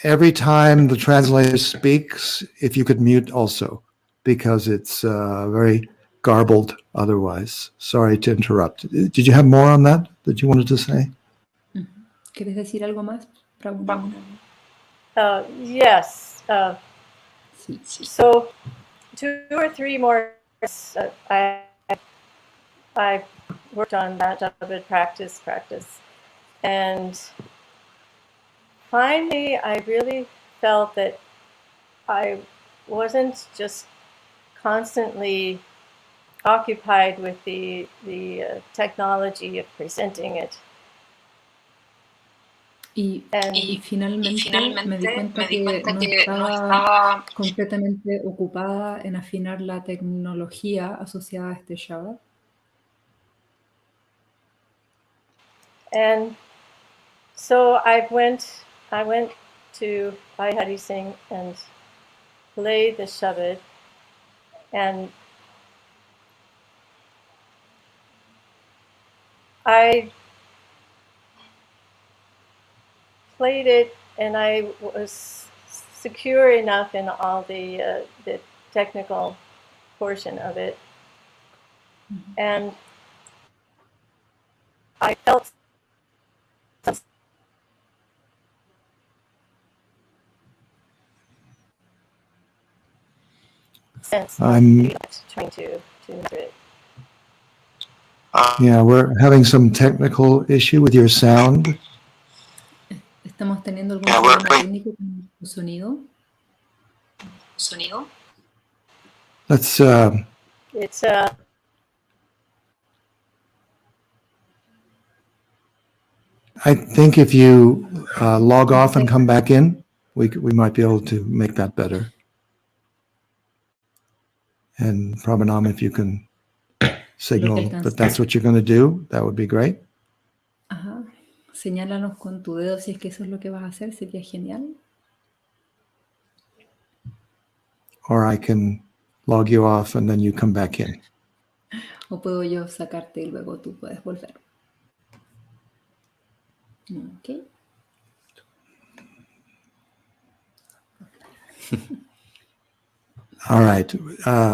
S1: every time the translator speaks, if you could mute also, because it's very garbled otherwise. Sorry to interrupt. Did you have more on that you wanted to say?
S2: ¿Quieres decir algo más, Prabhu?
S3: Yes. So 2 or 3 more. I worked on that a bit, practice, and finally, I really felt that I wasn't just constantly occupied with the technology of presenting it.
S2: Y finalmente me di cuenta que no estaba completamente ocupada en afinar la tecnología asociada a este Shabbat.
S3: And so I went to Bhai Singh and played the Shabad, and I played it, and I was secure enough in all the technical portion of it, and I felt sense of trying to answer it.
S1: Yeah, we're having some technical issue with your sound.
S2: Estamos teniendo algún problema técnico con tu sonido.
S1: Let's
S3: It's
S1: I think if you log off and come back in, we might be able to make that better. And Prabhanam, if you can signal that that's what you're going to do, that would be great.
S2: Ajá. Señálanos con tu dedo si es que eso es lo que vas a hacer, sería genial.
S1: Or I can log you off and then you come back in.
S2: O puedo yo sacarte y luego tú puedes volver. Okay.
S1: All right.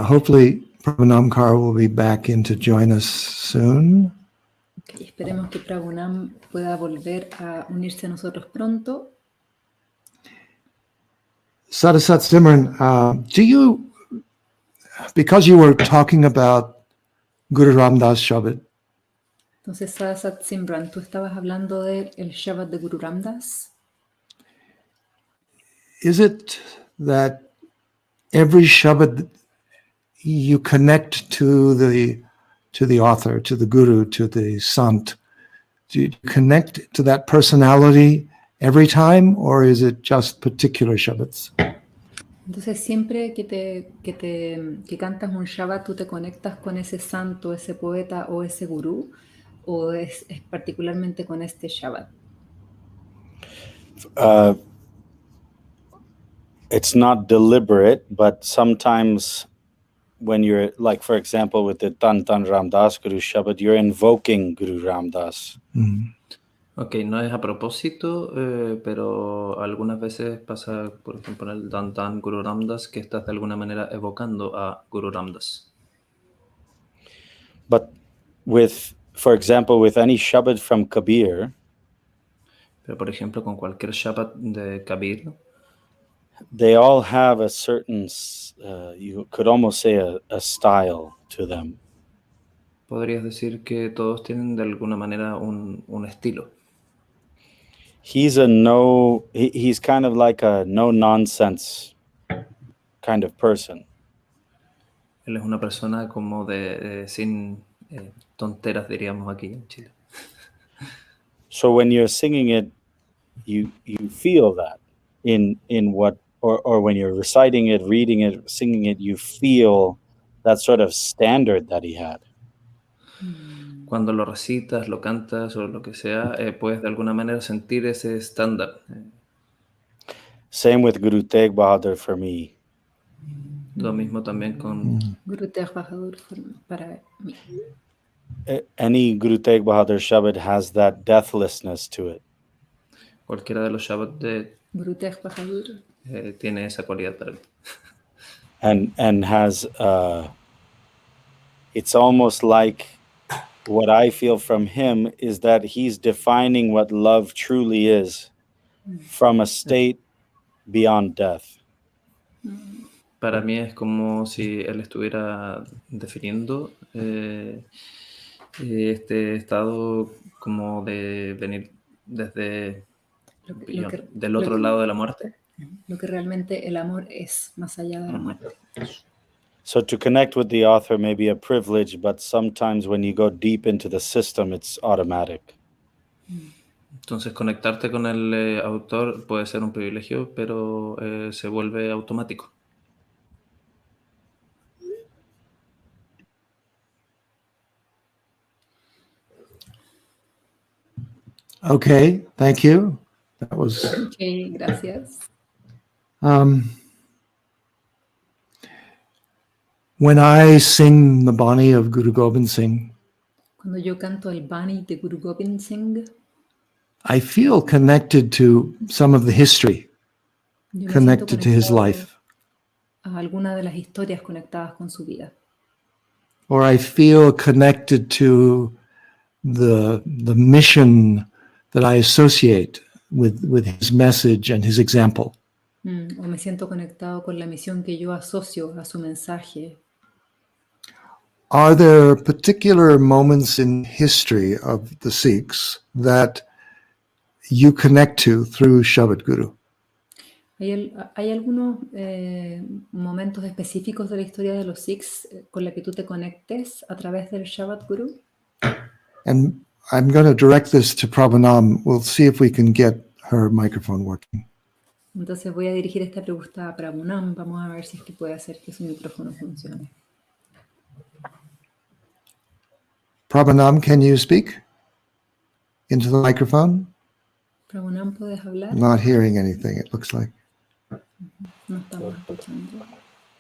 S1: Hopefully, Prabhanam Kaur will be back in to join us soon.
S2: Okay. Esperemos que Prabhu pueda volver a unirse a nosotros pronto.
S1: Sada Simran, do you, because you were talking about Guru Ramdas Shabad,
S2: Entonces, Sada Simran, tú estabas hablando del Shabbat de Guru Ramdas.
S1: is it that every Shabad you connect to the author, to the Guru, to the Sant? Do you connect to that personality every time, or is it just particular Shabbats?
S2: Entonces, siempre que cantas un Shabbat, tú te conectas con ese santo, ese poeta o ese gurú, o es particularmente con este Shabbat.
S5: It's not deliberate, but sometimes when you're, like, for example, with the Tan Ramdas Guru Shabad, you're invoking Guru Ramdas.
S1: Mm.
S4: Ok, no es a propósito, pero algunas veces pasa, por ejemplo, en el Dantan Guru Ramdas, que estás de alguna manera evocando a Guru Ramdas.
S5: But for example, with any Shabad from Kabir,
S4: Pero, por ejemplo, con cualquier Shabbat de Kabir,
S5: they all have a certain, you could almost say a style to them.
S4: podrías decir que todos tienen de alguna manera un estilo.
S5: He's kind of like a no-nonsense kind of person.
S4: Él es una persona como sin tonteras, diríamos aquí en Chile.
S5: So when you're singing it, you feel that in what, or when you're reciting it, reading it, singing it, you feel that sort of standard that he had.
S4: Cuando lo recitas, lo cantas o lo que sea, puedes de alguna manera sentir ese estándar.
S5: Same with Guru Tegh Bahadur for me.
S4: Lo mismo también con
S2: Guru Tegh Bahadur para mí.
S5: Any Guru Tegh Bahadur Shabad has that deathlessness to it.
S4: cualquiera de los Shabbat de
S2: Guru Tegh Bahadur.
S4: tiene esa cualidad para mí.
S5: And has it's almost like what I feel from him is that he's defining what love truly is from a state beyond death.
S4: Para mí es como si él estuviera definiendo este estado como de venir desde del otro lado de la muerte.
S2: Lo que realmente el amor es, más allá de la muerte.
S5: So to connect with the author may be a privilege, but sometimes when you go deep into the system, it's automatic.
S4: Entonces conectarte con el autor puede ser un privilegio, pero se vuelve automático.
S1: Okay, thank you. That was.
S2: Okay, gracias.
S1: When I sing the Bani of Guru Gobind Singh,
S2: Cuando yo canto el Bani de Guru Gobind Singh,
S1: I feel connected to some of the history,
S2: yo me
S1: connected
S2: siento
S1: to his
S2: conectado
S1: life,
S2: a alguna de las historias conectadas con su vida.
S1: or I feel connected to the mission that I associate with his message and his example.
S2: O me siento conectado con la misión que yo asocio a su mensaje.
S1: Are there particular moments in history of the Sikhs that you connect to through Shabad Guru?
S2: ¿Hay algunos momentos específicos de la historia de los Sikhs con la que tú te conectes a través del Shabad Guru?
S1: And I'm going to direct this to Prabhu. We'll see if we can get her microphone working.
S2: Entonces voy a dirigir esta pregunta a Prabhu. Vamos a ver si es que puede hacer que su micrófono funcione.
S1: Prabhu, can you speak into the microphone?
S2: Prabhu, ¿puedes hablar?
S1: Not hearing anything, it looks like.
S2: No estamos escuchando.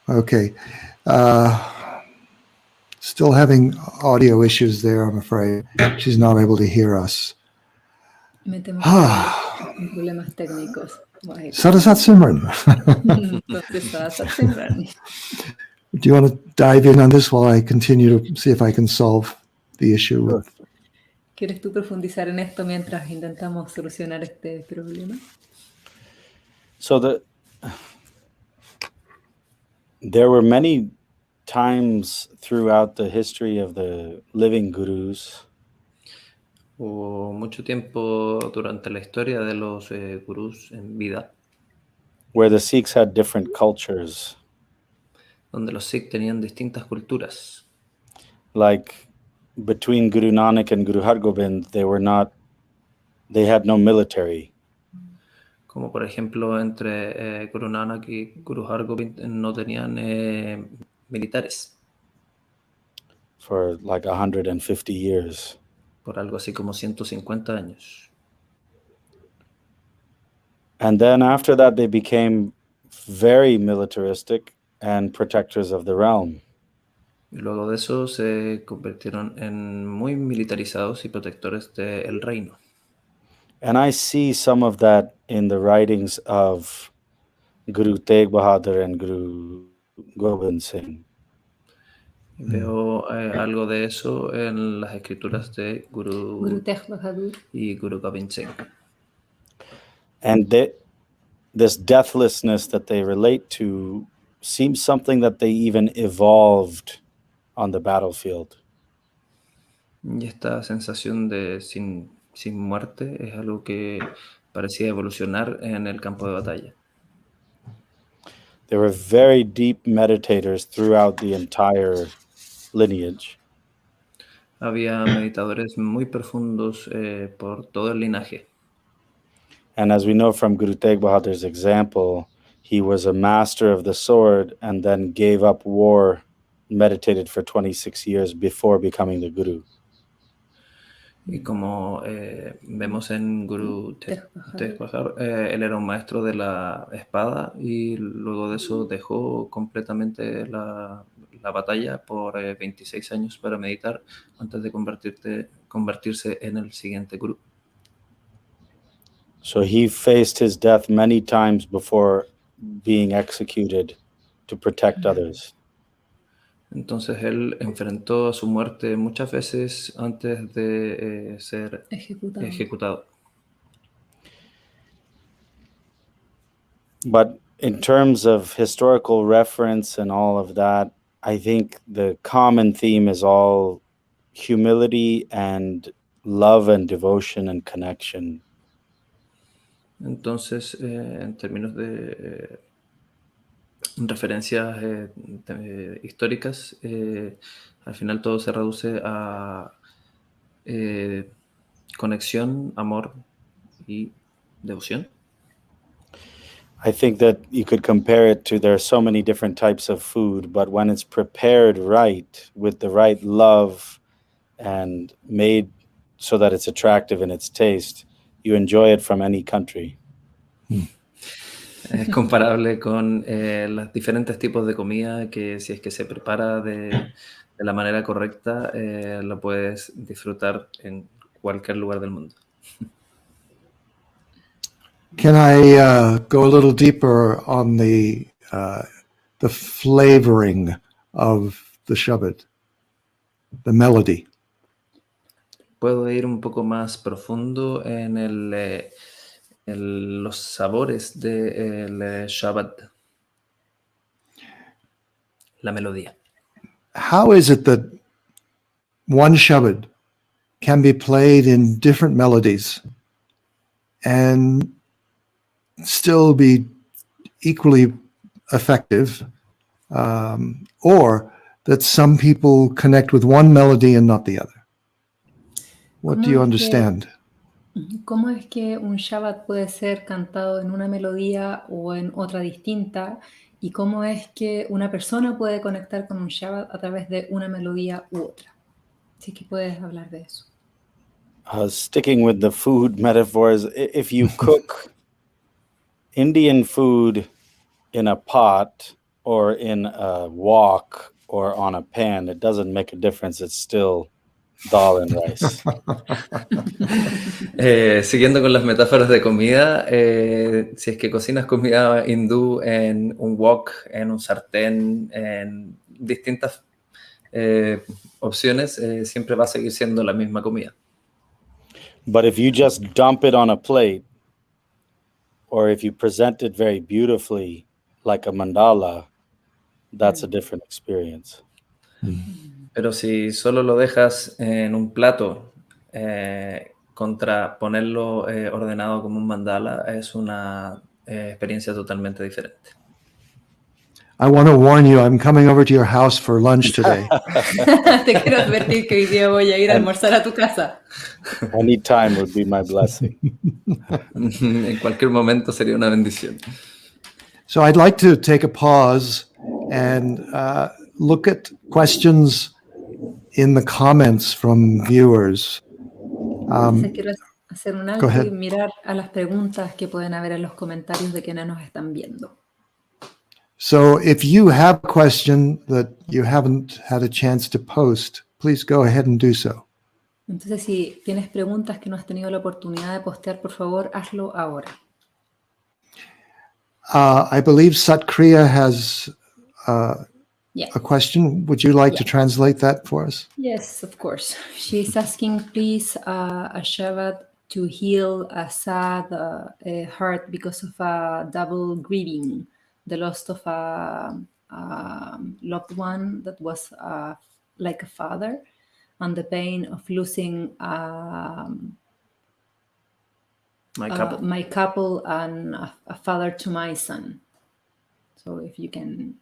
S1: Okay. Still having audio issues there, I'm afraid. She's not able to hear us.
S2: Me temo que hay problemas técnicos.
S1: Sada Simran.
S2: Entonces, Sada Simran.
S1: Do you want to dive in on this while I continue to see if I can solve the issue?
S2: ¿Quieres tú profundizar en esto mientras intentamos solucionar este problema?
S5: So there were many times throughout the history of the living gurus
S4: Hubo mucho tiempo durante la historia de los gurús en vida
S5: where the Sikhs had different cultures.
S4: donde los Sikh tenían distintas culturas.
S5: Like between Guru Nanak and Guru Hargobind, they had no military.
S4: Como por ejemplo entre Guru Nanak y Guru Hargobind no tenían militares
S5: For like 150 years.
S4: por algo así como 150 años.
S5: And then after that, they became very militaristic and protectors of the realm.
S4: Y luego de eso se convirtieron en muy militarizados y protectores del reino.
S5: And I see some of that in the writings of Guru Tegh Bahadur and Guru Gobind Singh.
S4: Veo algo de eso en las escrituras de
S2: Guru Tegh Bahadur
S4: y Guru Gobind Singh.
S5: And this deathlessness that they relate to seems something that they even evolved on the battlefield.
S4: Y esta sensación de sin muerte es algo que parecía evolucionar en el campo de batalla.
S5: They were very deep meditators throughout the entire lineage.
S4: Había meditadores muy profundos por todo el linaje.
S5: And as we know from Guru Tegh Bahadur's example, he was a master of the sword and then gave up war, meditated for 26 years before becoming the Guru.
S4: Y como vemos en Guru Tegh Bahar, él era un maestro de la espada y luego de eso dejó completamente la batalla por 26 años para meditar antes de convertirse en el siguiente Guru.
S5: So he faced his death many times before being executed to protect others.
S4: Entonces él enfrentó a su muerte muchas veces antes de ser ejecutado.
S5: But in terms of historical reference and all of that, I think the common theme is all humility and love and devotion and connection.
S4: Entonces, en términos de referencias históricas, al final todo se reduce a conexión, amor y devoción.
S5: I think that you could compare it to there are so many different types of food, but when it's prepared right with the right love and made so that it's attractive in its taste, you enjoy it from any country.
S4: Es comparable con los diferentes tipos de comida que si es que se prepara de la manera correcta, lo puedes disfrutar en cualquier lugar del mundo.
S1: Can I go a little deeper on the flavoring of the Shabad, the melody?
S4: Puedo ir un poco más profundo en los sabores del Shabad, la melodía.
S1: How is it that one Shabad can be played in different melodies and still be equally effective, or that some people connect with one melody and not the other? What do you understand?
S2: ¿Cómo es que un Shabbat puede ser cantado en una melodía o en otra distinta? ¿Y cómo es que una persona puede conectar con un Shabbat a través de una melodía u otra? Así que puedes hablar de eso.
S5: Sticking with the food metaphors, if you cook Indian food in a pot or in a wok or on a pan, it doesn't make a difference. It's still dal and rice.
S4: Siguiendo con las metáforas de comida, si es que cocinas comida hindú en un wok, en un sartén, en distintas opciones, siempre va a seguir siendo la misma comida.
S5: But if you just dump it on a plate, or if you present it very beautifully, like a mandala, that's a different experience.
S4: Pero si solo lo dejas en un plato, contra ponerlo ordenado como un mandala, es una experiencia totalmente diferente.
S1: I want to warn you, I'm coming over to your house for lunch today.
S2: Te quiero advertir que hoy día voy a ir a almorzar a tu casa.
S5: Any time would be my blessing.
S4: En cualquier momento sería una bendición.
S1: So I'd like to take a pause and look at questions in the comments from viewers.
S2: Entonces quiero hacer un
S1: go
S2: alto
S1: ahead.
S2: y mirar a las preguntas que pueden haber en los comentarios de quienes nos están viendo.
S1: So if you have a question that you haven't had a chance to post, please go ahead and do so.
S2: Entonces, si tienes preguntas que no has tenido la oportunidad de postear, por favor, hazlo ahora.
S1: I believe Satkriya has
S2: Yeah.
S1: a question. Would you like to translate that for us?
S2: Yes, of course. She's asking, please, a Shabbat to heal a sad heart because of a double grieving, the loss of a loved one that was like a father, and the pain of losing my couple and a father to my son. So if you can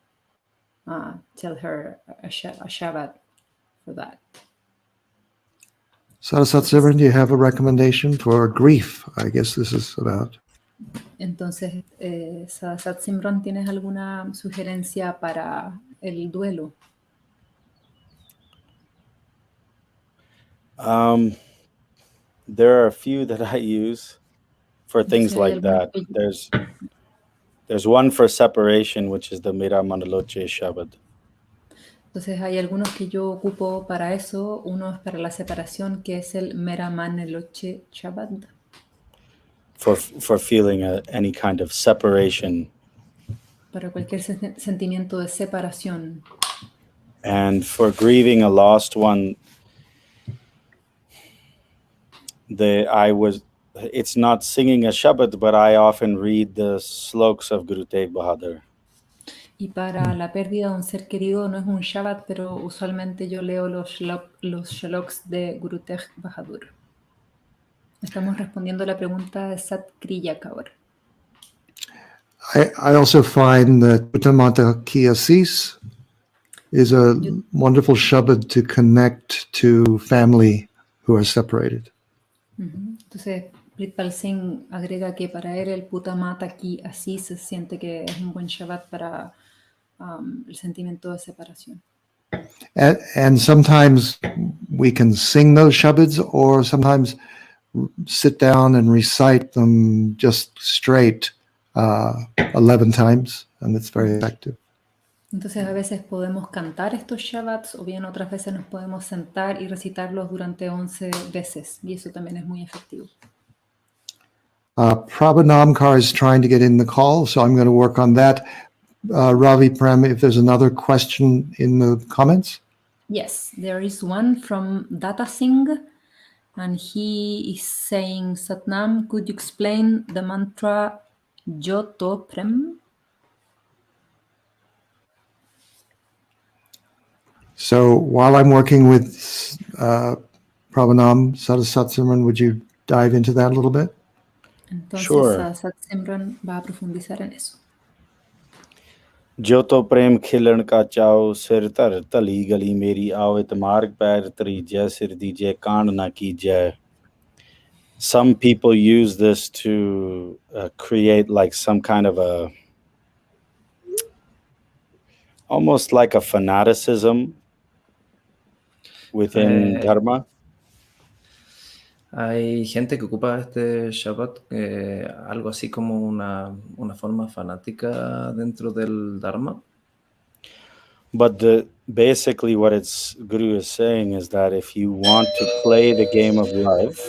S2: tell her a Shabbat for that.
S1: Sada Simran, do you have a recommendation for grief? I guess this is about.
S2: Entonces, Sada Simran, ¿tienes alguna sugerencia para el duelo?
S5: There are a few that I use for things
S2: Entonces, hay
S5: like
S2: algunos
S5: that.
S2: que
S5: There's one for separation, which is the Mera Mandaloche Shabad.
S2: Entonces hay algunos que yo ocupo para eso. Uno es para la separación, que es el Mera Man Loche Shabad.
S5: For feeling any kind of separation.
S2: Para cualquier sentimiento de separación.
S5: And for grieving a lost one, it's not singing a Shabad, but I often read the sloks of Guru Tegh Bahadur.
S2: Y para la pérdida de un ser querido no es un Shabbat, pero usualmente yo leo los shloks de Guru Tegh Bahadur. Estamos respondiendo la pregunta de Sat Kriya Kaur.
S1: I also find that Uttamata Ki Asis is a wonderful Shabad to connect to family who are separated.
S2: Entonces, Pritpal Singh agrega que para él el Putamata Ki Asis se siente que es un buen Shabbat para el sentimiento de separación.
S1: And sometimes we can sing those Shabads, or sometimes sit down and recite them just straight 11 times, and it's very effective.
S2: Entonces a veces podemos cantar estos Shabbats, o bien otras veces nos podemos sentar y recitarlos durante 11 veces, y eso también es muy efectivo.
S1: Prabhu Namkar is trying to get in the call, so I'm going to work on that. Ravi Prem, if there's another question in the comments.
S2: Yes, there is one from Data Singh, and he is saying, Satnam, could you explain the mantra Joto Prem?
S1: So while I'm working with Prabhanam, Sada Simran, would you dive into that a little bit?
S2: Entonces,
S5: Sure.
S2: Sat Simran va a profundizar en eso.
S5: जो तो प्रेम खिलन का चाओ सिर धर तली गली मेरी आवत मार्ग पैर तरी जय सिर दीजिए कांड ना कीजिए. Some people use this to create like some kind of almost like a fanaticism within Dharma.
S4: Hay gente que ocupa este Shabbat algo así como una forma fanática dentro del Dharma.
S5: But basically what Guru is saying is that if you want to play the game of life,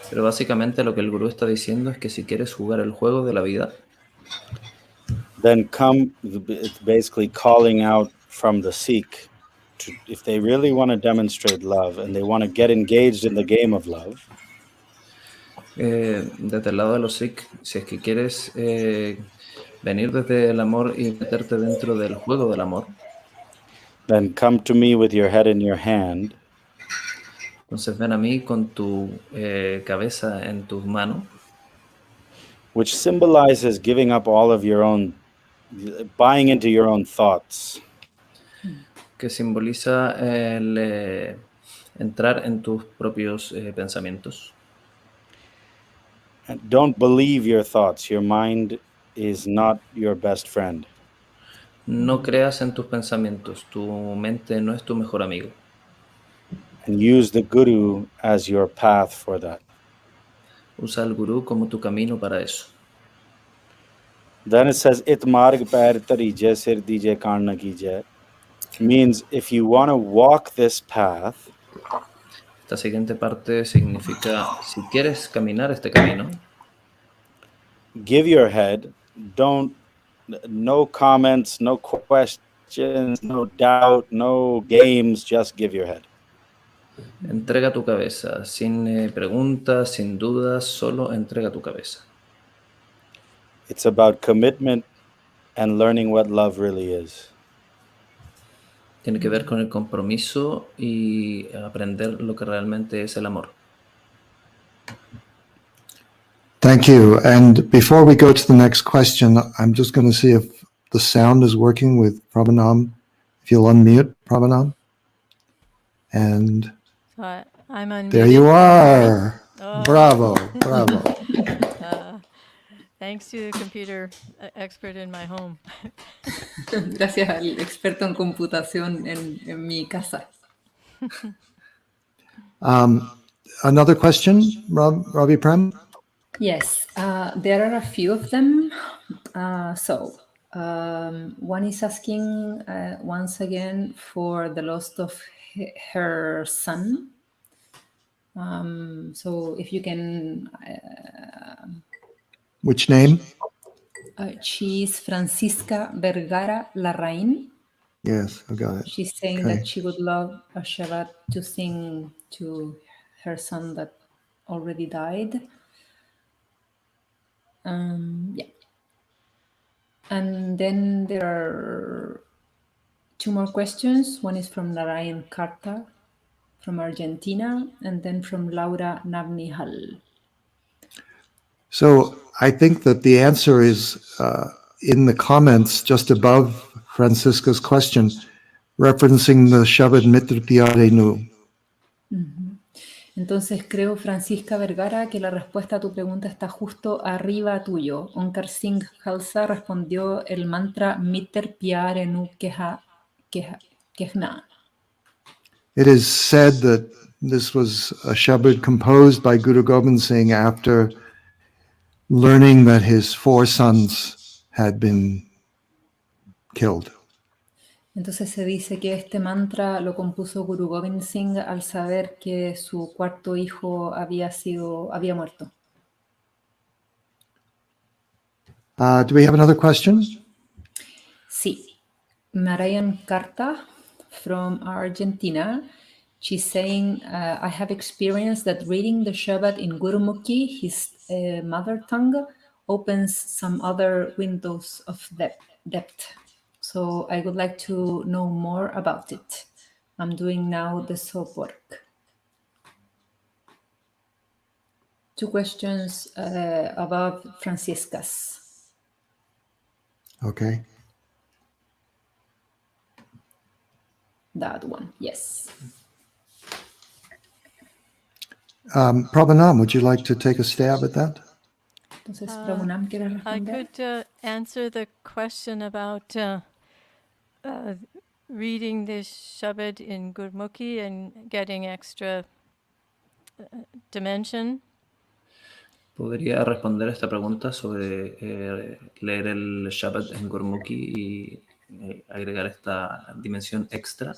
S4: pero básicamente lo que el Gurú está diciendo es que si quieres jugar el juego de la vida,
S5: then it's basically calling out from the Sikh. If they really want to demonstrate love and they want to get engaged in the game of love,
S4: desde el lado de los Sikh, si es que quieres venir desde el amor y meterte dentro del juego del amor,
S5: then come to me with your head in your hand.
S4: Entonces ven a mí con tu cabeza en tus manos.
S5: Which symbolizes giving up all of your own, buying into your own thoughts.
S4: Que simboliza el entrar en tus propios pensamientos.
S5: And don't believe your thoughts. Your mind is not your best friend.
S4: No creas en tus pensamientos. Tu mente no es tu mejor amigo.
S5: And use the Guru as your path for that.
S4: Usa al Gurú como tu camino para eso.
S5: Then it says, "It marg pair tari jai sir dije kaan na kijai." Means if you want to walk this path,
S4: esta siguiente parte significa si quieres caminar este camino,
S5: give your head. No comments, no questions, no doubt, no games. Just give your head.
S4: Entrega tu cabeza, sin preguntas, sin dudas, solo entrega tu cabeza.
S5: It's about commitment and learning what love really is.
S4: Tiene que ver con el compromiso y aprender lo que realmente es el amor.
S1: Thank you. And before we go to the next question, I'm just going to see if the sound is working with Prabhanam. If you'll unmute, Prabhanam. And
S3: So I'm unmuted.
S1: There you are.
S3: Oh.
S1: Bravo, bravo.
S3: Thanks to the computer expert in my home.
S2: Gracias al experto en computación en mi casa.
S1: Another question, Ravi Prem?
S2: Yes, there are a few of them. One is asking once again for the loss of her son. So if you can...
S1: Which name?
S2: She's Francisca Vergara Larraín.
S1: Yes, I got it.
S2: She's saying
S1: Okay.
S2: that she would love a Shabbat to sing to her son that already died. Yeah. And then there are two more questions. One is from Narayan Karta from Argentina, and then from Laura Navnihal.
S1: So I think that the answer is in the comments just above Francisca's question, referencing the Shabad Mitra Pyare Nu.
S2: Entonces creo, Francisca Vergara, que la respuesta a tu pregunta está justo arriba tuyo. Onkar Singh Khalsa respondió el mantra Mitter Pyare Nu Kehna.
S1: It is said that this was a Shabad composed by Guru Gobind Singh after learning that his 4 sons had been killed.
S2: Entonces se dice que este mantra lo compuso Guru Gobind Singh al saber que su cuarto hijo había muerto.
S1: Do we have another question?
S2: Sí. Narayan Karta from Argentina. She's saying, I have experienced that reading the Shabad in Gurumukhi, his mother tongue, opens some other windows of depth. So I would like to know more about it. I'm doing now the soap work. 2 questions above Francisca's.
S1: Okay.
S2: That one, yes.
S1: Prabhanam, would you like to take a stab at that?
S2: Entonces, Prabhu, ¿quieres
S3: I
S2: responder?
S3: could answer the question about reading this Shabad in Gurmukhi and getting extra dimension.
S4: ¿Podría responder esta pregunta sobre leer el Shabbat en Gurmukhi y agregar esta dimensión extra?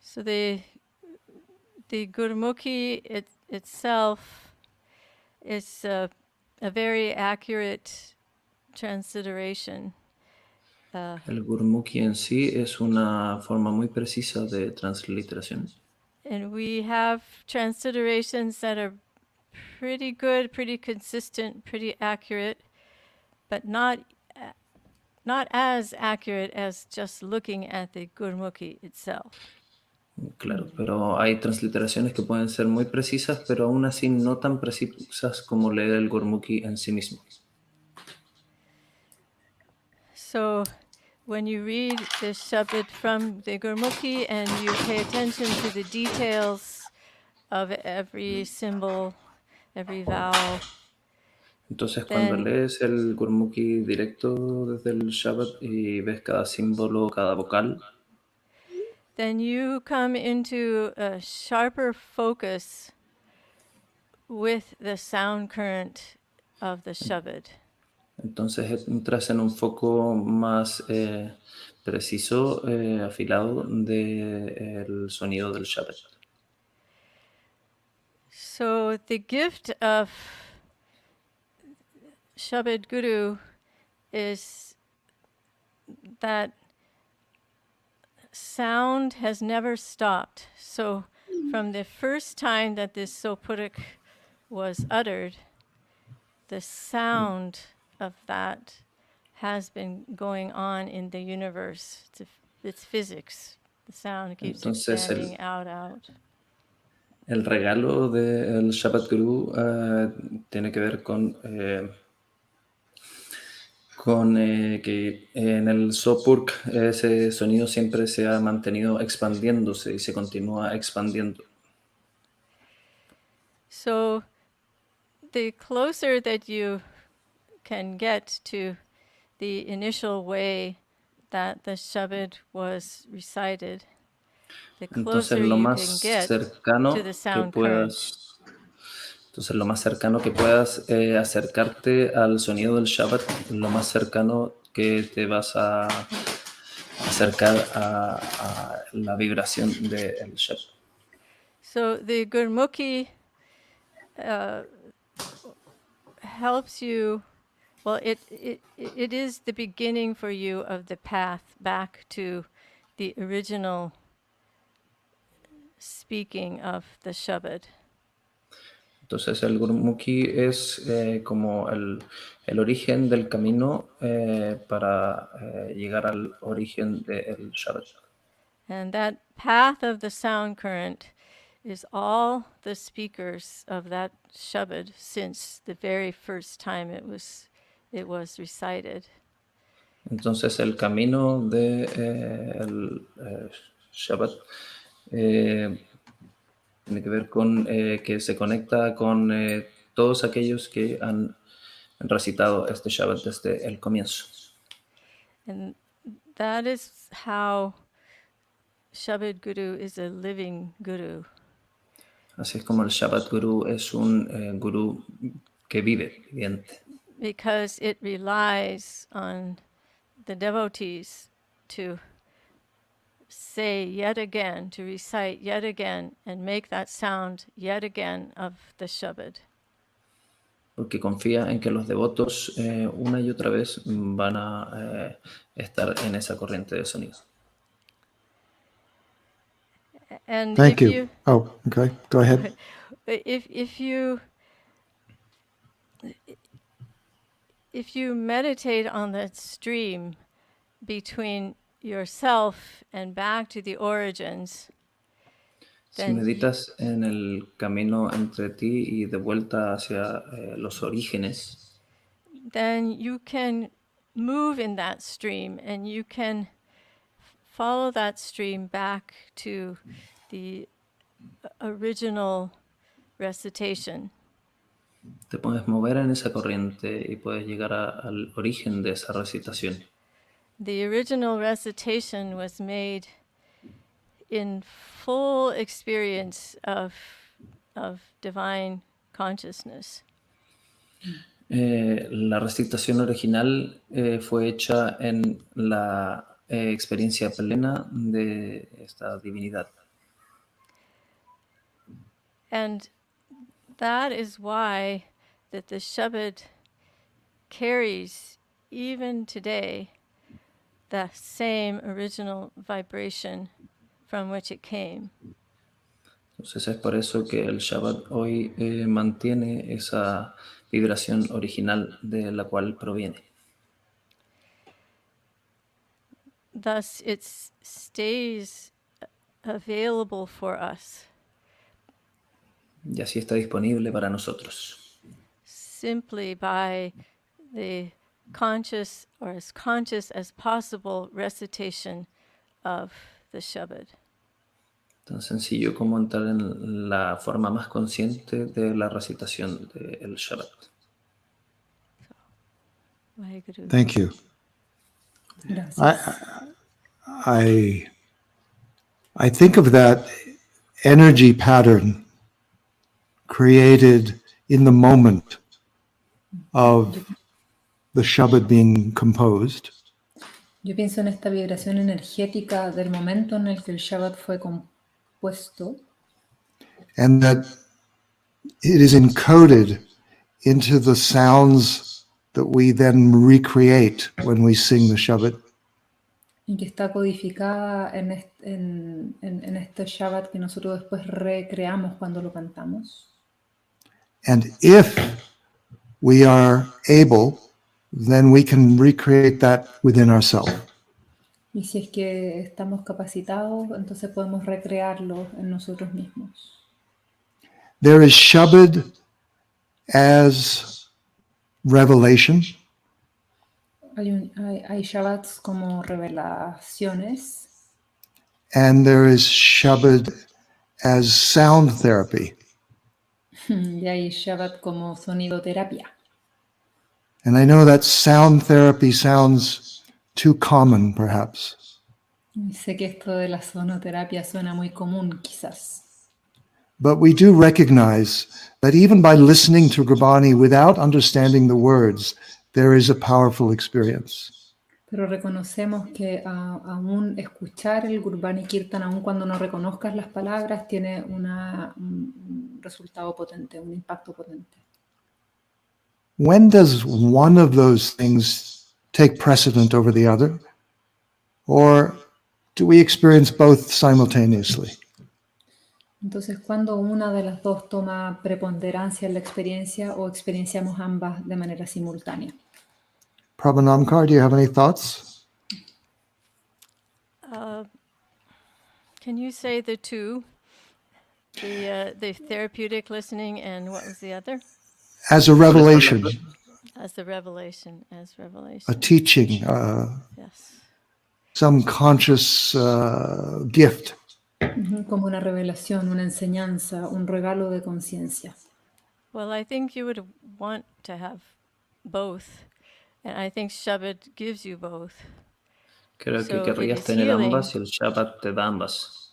S3: So the Gurmukhi itself is a very accurate transliteration.
S4: El Gurmukhi en sí es una forma muy precisa de transliteración.
S3: And we have transliterations that are pretty good, pretty consistent, pretty accurate, but not as accurate as just looking at the Gurmukhi itself.
S4: Claro, pero hay transliteraciones que pueden ser muy precisas, pero aún así no tan precisas como leer el Gurmukhi en sí mismo.
S3: So when you read the Shabad from the Gurmukhi and you pay attention to the details of every symbol, every vowel,
S4: Entonces, cuando lees el Gurmukhi directo desde el Shabbat y ves cada símbolo, cada vocal,
S3: then you come into a sharper focus with the sound current of the Shabad.
S4: entonces entras en un foco más preciso, afilado del sonido del Shabbat.
S3: So the gift of Shabad Guru is that sound has never stopped. So from the first time that this Sopurik was uttered, the sound of that has been going on in the universe. It's physics. The sound keeps expanding out.
S4: El regalo del Shabad Guru tiene que ver con que en el Sopurk ese sonido siempre se ha mantenido expandiéndose y se continúa expandiendo.
S3: So the closer that you can get to the initial way that the Shabad was recited, the
S4: Entonces
S3: closer
S4: lo
S3: you
S4: más
S3: can get
S4: cercano
S3: to the
S4: que
S3: sound current.
S4: entonces lo más cercano que puedas acercarte al sonido del Shabbat, lo más cercano que te vas a acercar a la vibración del Shabbat.
S3: So the Gurmukhi helps you. Well, it is the beginning for you of the path back to the original speaking of the Shabad.
S4: Entonces el Gurmukhi es como el origen del camino para llegar al origen del Shabbat.
S3: And that path of the sound current is all the speakers of that Shabad since the very first time it was recited.
S4: Entonces el camino de el Shabbat tiene que ver con que se conecta con todos aquellos que han recitado este Shabbat desde el comienzo.
S3: And that is how Shabad Guru is a living guru.
S4: Así es como el Shabad Guru es un gurú que vive, viviente.
S3: Because it relies on the devotees to say yet again, to recite yet again, and make that sound yet again of the Shabad.
S4: Porque confía en que los devotos una y otra vez van a estar en esa corriente de sonido.
S3: And
S1: Thank
S3: if
S1: you. Oh, okay. Go ahead.
S3: If you meditate on that stream between yourself and back to the origins,
S4: Si meditas en el camino entre ti y de vuelta hacia los orígenes,
S3: then you can move in that stream and you can follow that stream back to the original recitation.
S4: te puedes mover en esa corriente y puedes llegar al origen de esa recitación.
S3: The original recitation was made in full experience of divine consciousness.
S4: La recitación original fue hecha en la experiencia plena de esta divinidad.
S3: And that is why that the Shabad carries, even today, the same original vibration from which it came.
S4: Entonces es por eso que el Shabbat hoy mantiene esa vibración original de la cual proviene.
S3: Thus, it stays available for us.
S4: Y así está disponible para nosotros.
S3: Simply by the conscious or as conscious as possible recitation of the Shabad.
S4: Tan sencillo como entrar en la forma más consciente de la recitación del Shabbat.
S3: Vaheguru.
S1: Thank you.
S2: Gracias.
S1: I think of that energy pattern created in the moment of the Shabad being composed.
S2: Yo pienso en esta vibración energética del momento en el que el Shabbat fue compuesto
S1: And that it is encoded into the sounds that we then recreate when we sing the Shabad.
S2: y que está codificada en este Shabbat que nosotros después recreamos cuando lo cantamos.
S1: And if we are able, then we can recreate that within ourselves.
S2: Y si es que estamos capacitados, entonces podemos recrearlo en nosotros mismos.
S1: There is Shabad as revelation,
S2: Hay Shabbats como revelaciones
S1: and there is Shabad as sound therapy.
S2: y hay Shabbat como sonidoterapia.
S1: And I know that sound therapy sounds too common, perhaps.
S2: Y sé que esto de la sonoterapia suena muy común, quizás.
S1: But we do recognize that even by listening to Gurbani without understanding the words, there is a powerful experience.
S2: Pero reconocemos que aún escuchar el Gurbani Kirtan, aun cuando no reconozcas las palabras, tiene un resultado potente, un impacto potente.
S1: When does one of those things take precedent over the other? Or do we experience both simultaneously?
S2: Entonces, ¿cuándo una de las dos toma preponderancia en la experiencia o experienciamos ambas de manera simultánea?
S1: Prabhu Namkar, do you have any thoughts?
S3: Can you say the two? The therapeutic listening and what was the other?
S1: As a revelation,
S3: As the revelation, as revelation.
S1: a teaching,
S3: Yes.
S1: some conscious gift.
S2: Como una revelación, una enseñanza, un regalo de conciencia.
S3: Well, I think you would want to have both. And I think Shabad gives you both.
S4: Creo que
S3: So it
S4: querrías
S3: is
S4: tener
S3: healing.
S4: ambas y el Shabbat te da ambas.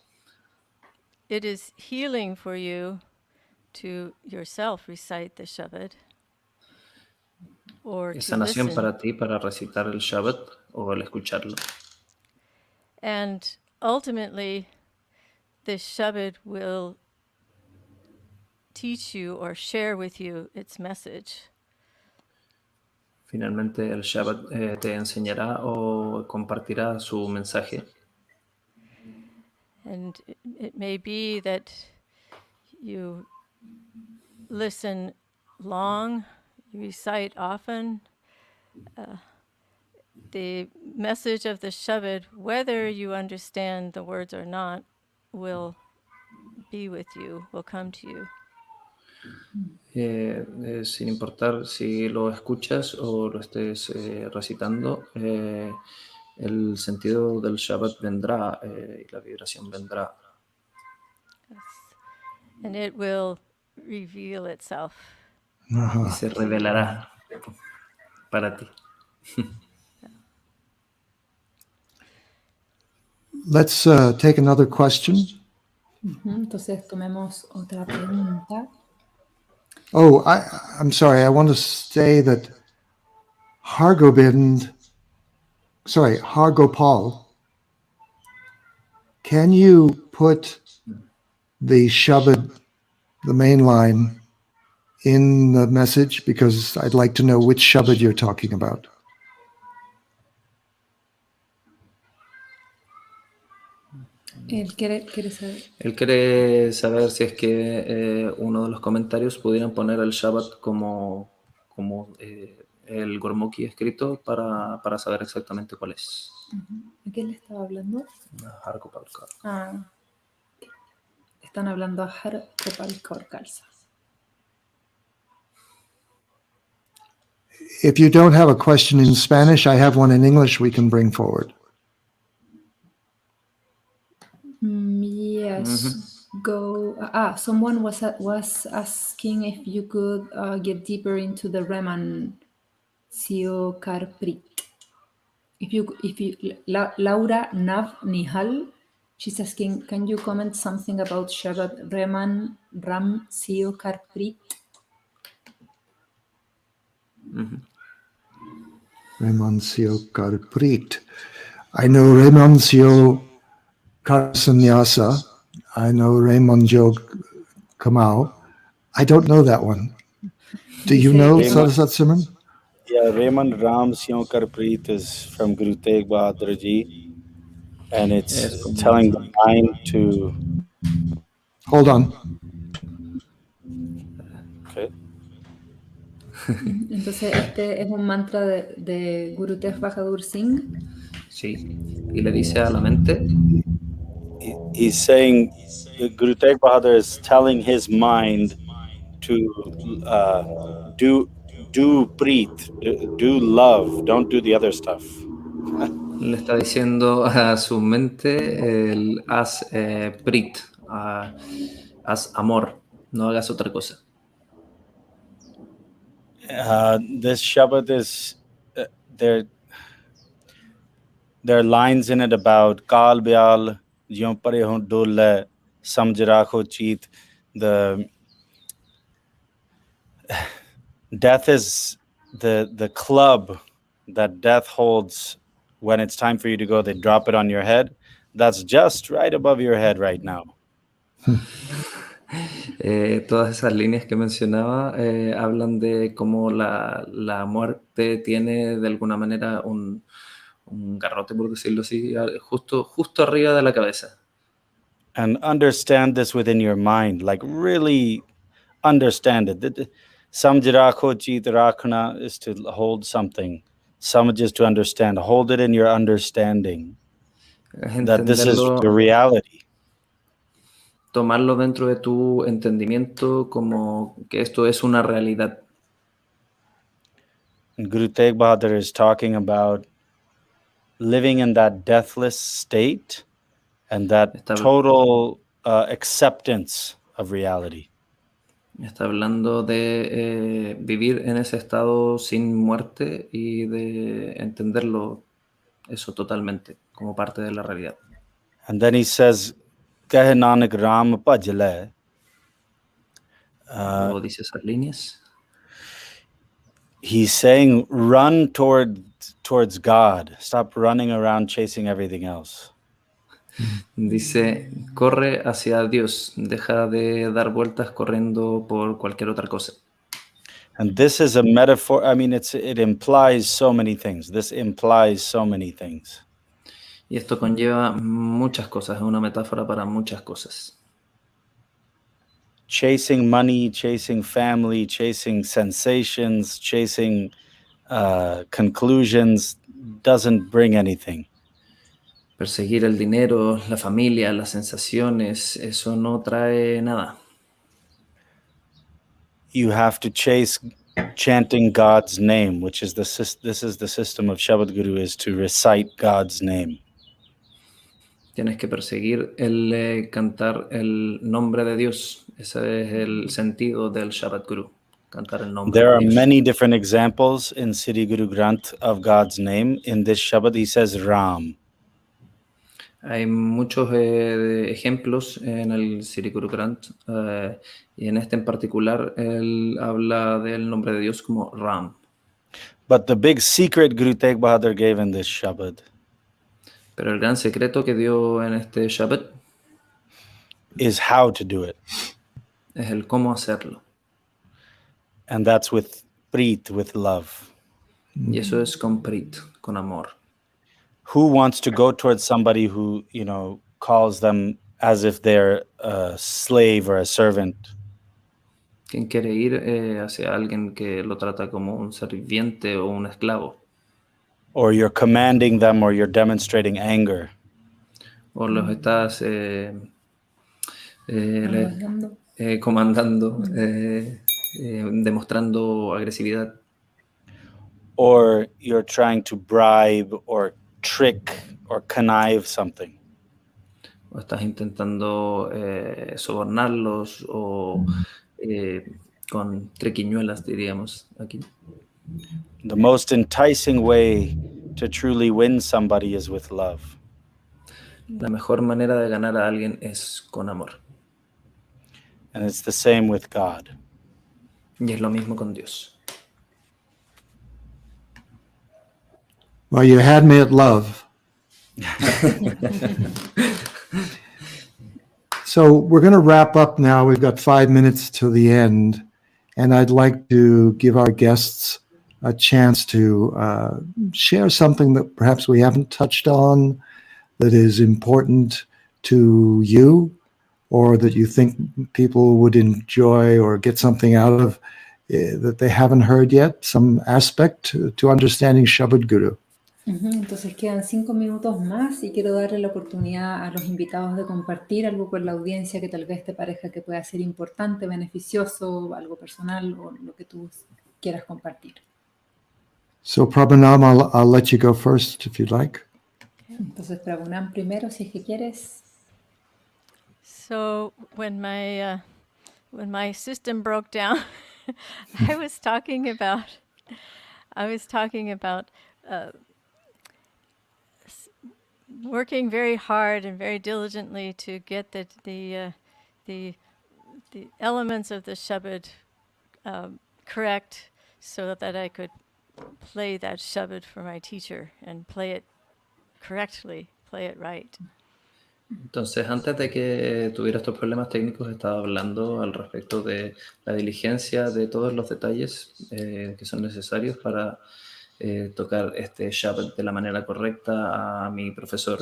S3: It is healing for you to yourself recite the Shabad. Or
S4: Es
S3: to
S4: sanación
S3: listen.
S4: para ti para recitar el Shabbat o el escucharlo.
S3: And ultimately, the Shabad will teach you or share with you its message.
S4: Finalmente el Shabbat te enseñará o compartirá su mensaje.
S3: And it may be that you listen long, you recite often. The message of the Shabad, whether you understand the words or not, will be with you, will come to you.
S4: Sin importar si lo escuchas o lo estés recitando, el sentido del Shabbat vendrá y la vibración vendrá.
S3: Yes. And it will reveal itself.
S4: Y se revelará para ti.
S1: Let's take another question.
S2: Entonces, tomemos otra pregunta.
S1: Oh, I'm sorry. I want to say that Hargopal, can you put the Shabad, the main line, in the message? Because I'd like to know which Shabad you're talking about.
S2: Él quiere saber.
S4: Él quiere saber si es que uno de los comentarios pudieran poner el Shabbat como el Gurmukhi escrito para saber exactamente cuál es.
S2: ¿De qué le estaba hablando?
S4: Hargopal Kaur.
S2: Están hablando a Hargopal Kaur Khalsa.
S1: If you don't have a question in Spanish, I have one in English we can bring forward.
S2: Yes, go. Someone was asking if you could get deeper into the Reman Siokarprit. If you Laura Nav Nihal, she's asking, can you comment something about Shabbat Reman Ram Siokarprit?
S1: Remancio Karprit. I know Remancio Karsanyasa. I know Remanjo Kamau. I don't know that one. Do you know Sada Simran?
S5: Yeah, Raymond Ram Sionkar Preet is from Guru Tegh Bahadur Ji, and it's telling the mind to.
S1: Hold on.
S5: Okay.
S2: Entonces este es un mantra de Guru Tegh Bahadur Singh.
S4: Sí, y le dice a la mente.
S5: He's saying Guru Tegh Bahadur is telling his mind to do do preet, do love, don't do the other stuff.
S4: Le está diciendo a su mente el haz prit, haz amor, no hagas otra cosa.
S5: This Shabad is there are lines in it about Kal Byal, Jyon Pare Ho Dole, Samjh Rakho Cheet. The death is the club that death holds when it's time for you to go. They drop it on your head. That's just right above your head right now.
S4: Todas esas líneas que mencionaba hablan de cómo la muerte tiene de alguna manera un garrote, por decirlo así, justo arriba de la cabeza.
S5: And understand this within your mind, like really understand it. Samjh Rakho Cheet Rakhna is to hold something. Samjh is to understand. Hold it in your understanding.
S4: Es
S5: That this is
S4: entenderlo,
S5: the reality.
S4: tomarlo dentro de tu entendimiento como que esto es una realidad.
S5: And Guru Tegh Bahadur is talking about living in that deathless state and that total acceptance of reality.
S4: Está hablando de vivir en ese estado sin muerte y de entenderlo eso totalmente como parte de la realidad.
S5: And then he says, Keh Nanak Ram Bhaj le.
S4: Luego dice esas líneas.
S5: He's saying, run towards God. Stop running around chasing everything else.
S4: Dice, corre hacia Dios, deja de dar vueltas corriendo por cualquier otra cosa.
S5: And this is a metaphor. I mean, it implies so many things. This implies so many things.
S4: Y esto conlleva muchas cosas, es una metáfora para muchas cosas.
S5: Chasing money, chasing family, chasing sensations, chasing conclusions doesn't bring anything.
S4: Perseguir el dinero, la familia, las sensaciones, eso no trae nada.
S5: You have to chase chanting God's name, which is this is the system of Shabad Guru, is to recite God's name.
S4: Tienes que perseguir el cantar el nombre de Dios. Ese es el sentido del Shabad Guru, cantar el nombre
S5: There
S4: de
S5: are
S4: Dios.
S5: many different examples in Sri Guru Granth of God's name. In this Shabad, he says Ram.
S4: Hay muchos ejemplos en el Sri Guru Granth y en este en particular él habla del nombre de Dios como Ram.
S5: But the big secret Guru Tegh Bahadur gave in this Shabad
S4: Pero el gran secreto que dio en este Shabbat
S5: is how to do it.
S4: es el cómo hacerlo.
S5: And that's with preet, with love.
S4: Y eso es con prit, con amor.
S5: Who wants to go towards somebody who, calls them as if they're a slave or a servant?
S4: ¿Quién quiere ir hacia alguien que lo trata como un serviente o un esclavo?
S5: Or you're commanding them, or you're demonstrating anger.
S4: O los estás comandando, demostrando agresividad.
S5: Or you're trying to bribe or trick or connive something.
S4: O estás intentando sobornarlos o con triquiñuelas, diríamos aquí.
S5: The most enticing way to truly win somebody is with love.
S4: La mejor manera de ganar a alguien es con amor.
S5: And it's the same with God.
S4: Y es lo mismo con Dios.
S1: Well, you had me at love. So we're going to wrap up now. We've got 5 minutes to the end, and I'd like to give our guests a chance to share something that perhaps we haven't touched on that is important to you, or that you think people would enjoy or get something out of that they haven't heard yet, some aspect to understanding Shabad Guru.
S2: Entonces quedan 5 minutos más y quiero darle la oportunidad a los invitados de compartir algo con la audiencia que tal vez te parezca que pueda ser importante, beneficioso, algo personal o lo que tú quieras compartir.
S1: So, Prabhanam, I'll let you go first if you'd like.
S2: Entonces, Prabhu primero, si es que quieres.
S3: So when my system broke down, I was talking about working very hard and very diligently to get the elements of the Shabad correct, so that I could play that Shabad for my teacher and play it correctly, play it right.
S4: Entonces, antes de que tuviera estos problemas técnicos, estaba hablando al respecto de la diligencia de todos los detalles que son necesarios para tocar este Shabad de la manera correcta a mi profesor.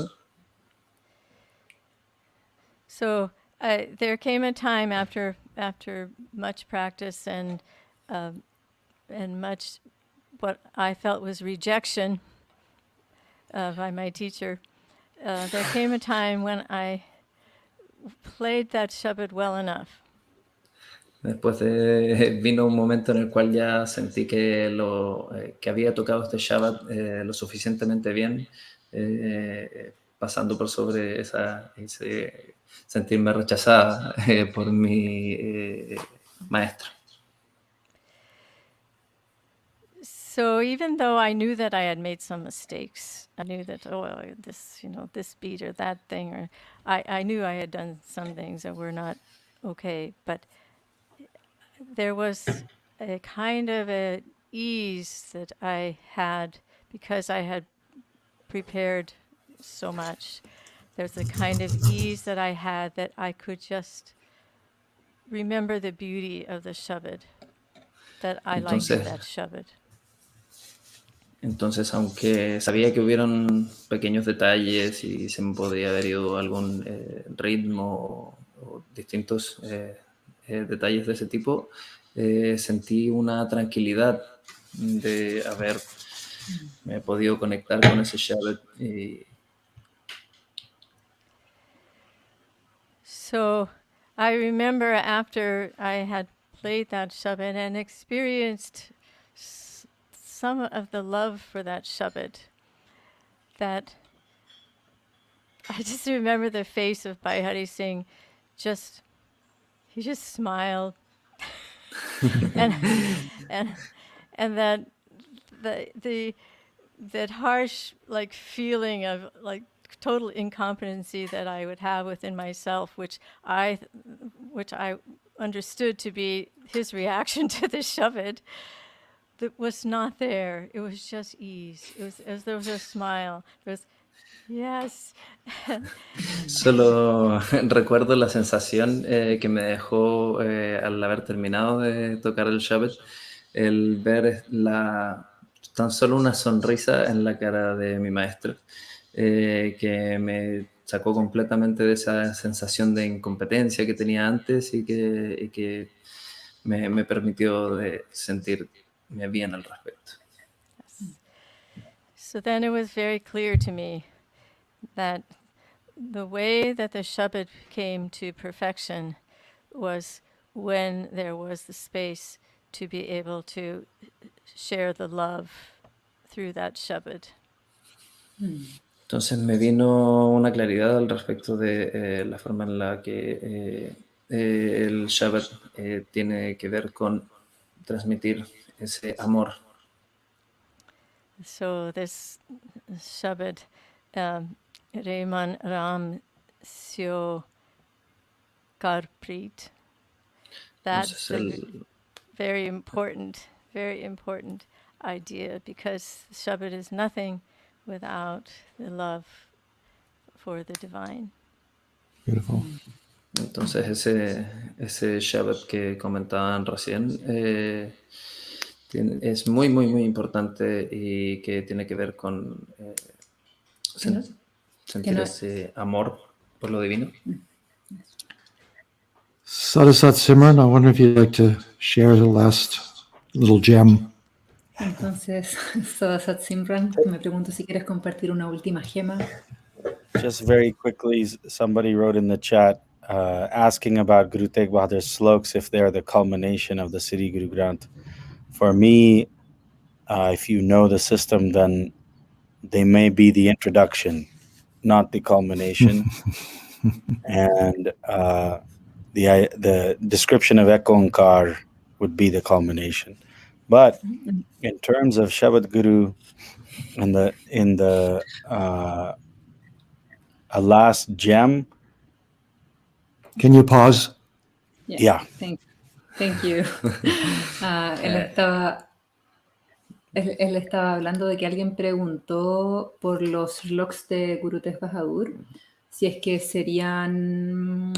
S3: So there came a time after much practice and much what I felt was rejection by my teacher. There came a time when I played that Shabad well enough.
S4: Después vino un momento en el cual ya sentí que que había tocado este Shabad lo suficientemente bien, pasando por sobre ese sentirme rechazada por mi maestra.
S3: So even though I knew that I had made some mistakes, I knew that this beat or that thing, or I knew I had done some things that were not okay, but there was a kind of a ease that I had because I had prepared so much. There's a kind of ease that I had that I could just remember the beauty of the Shabad, that I liked that Shabad.
S4: Entonces, aunque sabía que hubieron pequeños detalles y se me podría haber ido algún ritmo o distintos detalles de ese tipo, sentí una tranquilidad de haber podido conectar con ese Shabad.
S3: So I remember after I had played that Shabad and experienced some of the love for that Shabad, that I just remember the face of Bhai Singh, he just smiled. and that harsh like feeling of like total incompetency that I would have within myself, which I understood to be his reaction to the Shabad, that was not there. It was just ease. It was as there was a smile. There was, yes.
S4: Solo recuerdo la sensación que me dejó al haber terminado de tocar el Shabad, el ver tan solo una sonrisa en la cara de mi maestro, que me sacó completamente de esa sensación de incompetencia que tenía antes y que me permitió de sentirme bien al respecto.
S3: Yes. So then it was very clear to me that the way that the Shabad came to perfection was when there was the space to be able to share the love through that Shabad.
S4: Entonces me vino una claridad al respecto de la forma en la que el Shabad tiene que ver con transmitir ese amor.
S3: So this Shabad, Reman Ram Syo Karpreet, that's a very important idea, because Shabad is nothing without the love for the divine.
S1: Beautiful.
S4: Entonces ese Shabad que comentaban recién es muy, muy, muy importante y que tiene que ver con sentir ese amor por lo divino.
S1: Sada Simran, I wonder if you'd like to share the last little gem.
S2: Entonces, Sada Simran, me pregunto si quieres compartir una última gema.
S5: Just very quickly, somebody wrote in the chat asking about Guru Tegh Bahadur's sloks, if they are the culmination of the Sri Guru Granth. For me, if you know the system, then they may be the introduction, not the culmination. And the description of Kaur would be the culmination. But in terms of Shabad Guru, in the a last gem.
S1: Can you pause?
S5: Yeah.
S2: Thank you. Él estaba hablando de que alguien preguntó por los logs de Guru Teg Bahadur, si es que serían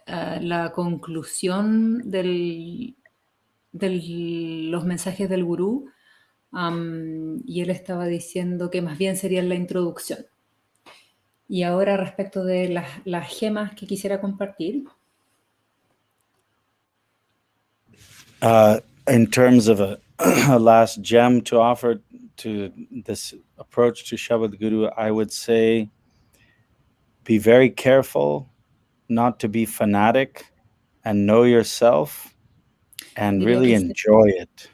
S2: la conclusión de los mensajes del gurú, y él estaba diciendo que más bien serían la introducción. Y ahora respecto de las gemas que quisiera compartir.
S5: In terms of a last gem to offer to this approach to Shabad Guru, I would say be very careful not to be fanatic and know yourself and really enjoy it.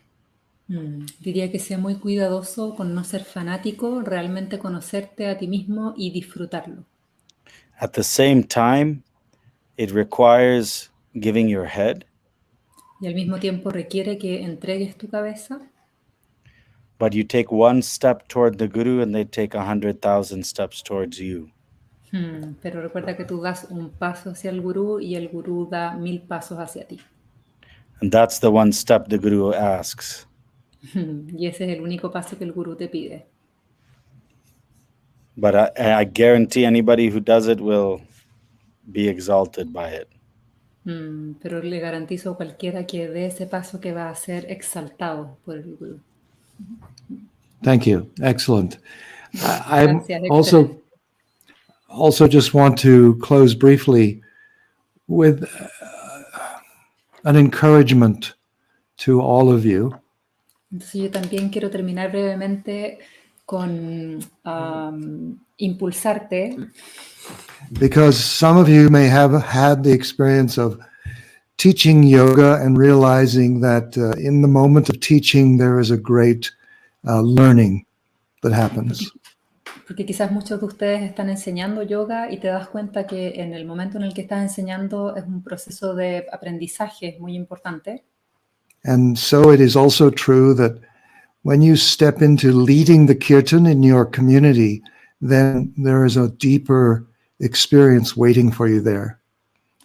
S2: Diría que sea muy cuidadoso con no ser fanático, realmente conocerte a ti mismo y disfrutarlo.
S5: At the same time, it requires giving your head.
S2: Y al mismo tiempo requiere que entregues tu cabeza.
S5: But you take one step toward the Guru and they take 100,000 steps towards you.
S2: Pero recuerda que tú das un paso hacia el Gurú y el Gurú da 1000 pasos hacia ti.
S5: And that's the one step the Guru asks.
S2: Y ese es el único paso que el Gurú te pide.
S5: But I guarantee anybody who does it will be exalted by it.
S2: Pero le garantizo a cualquiera que dé ese paso que va a ser exaltado por el Gurú.
S1: Thank you. Excellent. I
S2: Gracias,
S1: also just want to close briefly with an encouragement to all of you.
S2: Entonces yo también quiero terminar brevemente con impulsarte.
S1: Because some of you may have had the experience of teaching yoga and realizing that in the moment of teaching, there is a great learning that happens.
S2: Porque quizás muchos de ustedes están enseñando yoga y te das cuenta que en el momento en el que estás enseñando es un proceso de aprendizaje muy importante.
S1: And so it is also true that when you step into leading the kirtan in your community, then there is a deeper experience waiting for you there.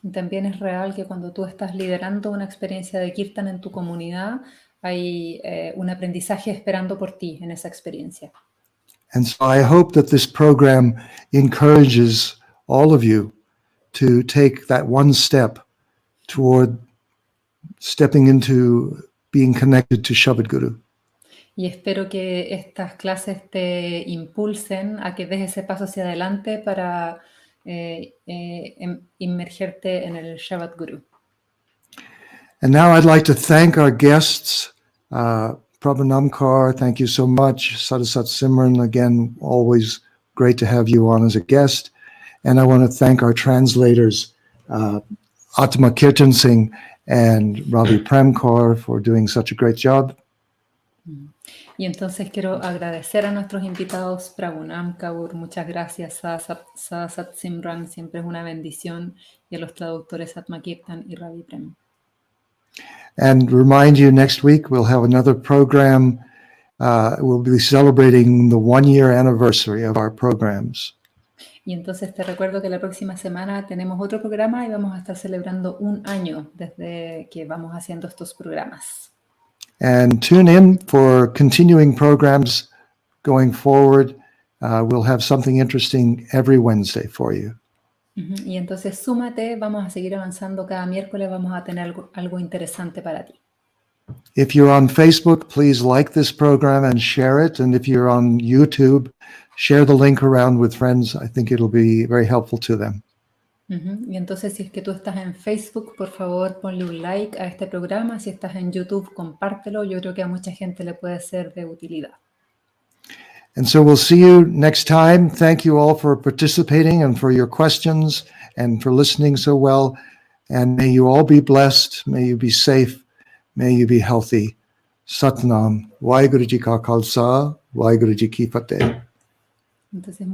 S2: Y también es real que cuando tú estás liderando una experiencia de kirtan en tu comunidad, hay un aprendizaje esperando por ti en esa experiencia.
S1: And so I hope that this program encourages all of you to take that one step toward stepping into being connected to Shabad Guru.
S2: Y espero que estas clases te impulsen a que des ese paso hacia adelante para inmergerte en el Shabad Guru.
S1: And now I'd like to thank our guests. Prabhu Namkar, thank you so much. Sada Simran, again, always great to have you on as a guest. And I want to thank our translators, Atma Kirtan Singh and Ravi Premkar, for doing such a great job.
S2: Y entonces quiero agradecer a nuestros invitados, Prabhu Kaur, muchas gracias, Sada Simran, siempre es una bendición, y a los traductores Atma Kirtan y Ravi Prem.
S1: And remind you, next week we'll have another program. We'll be celebrating the 1-year anniversary of our programs.
S2: Y entonces te recuerdo que la próxima semana tenemos otro programa y vamos a estar celebrando 1 año desde que vamos haciendo estos programas.
S1: And tune in for continuing programs going forward. We'll have something interesting every Wednesday for you.
S2: Y entonces súmate, vamos a seguir avanzando cada miércoles, vamos a tener algo interesante para ti.
S1: If you're on Facebook, please like this program and share it. And if you're on YouTube, share the link around with friends. I think it'll be very helpful to them.
S2: Y entonces si es que tú estás en Facebook, por favor ponle un like a este programa. Si estás en YouTube, compártelo. Yo creo que a mucha gente le puede ser de utilidad.
S1: And so we'll see you next time. Thank you all for participating and for your questions and for listening so well. And may you all be blessed. May you be safe. May you be healthy. Satnam. Waheguru Ji Ka Khalsa, Waheguru Ji Ki Fateh.
S2: Entonces,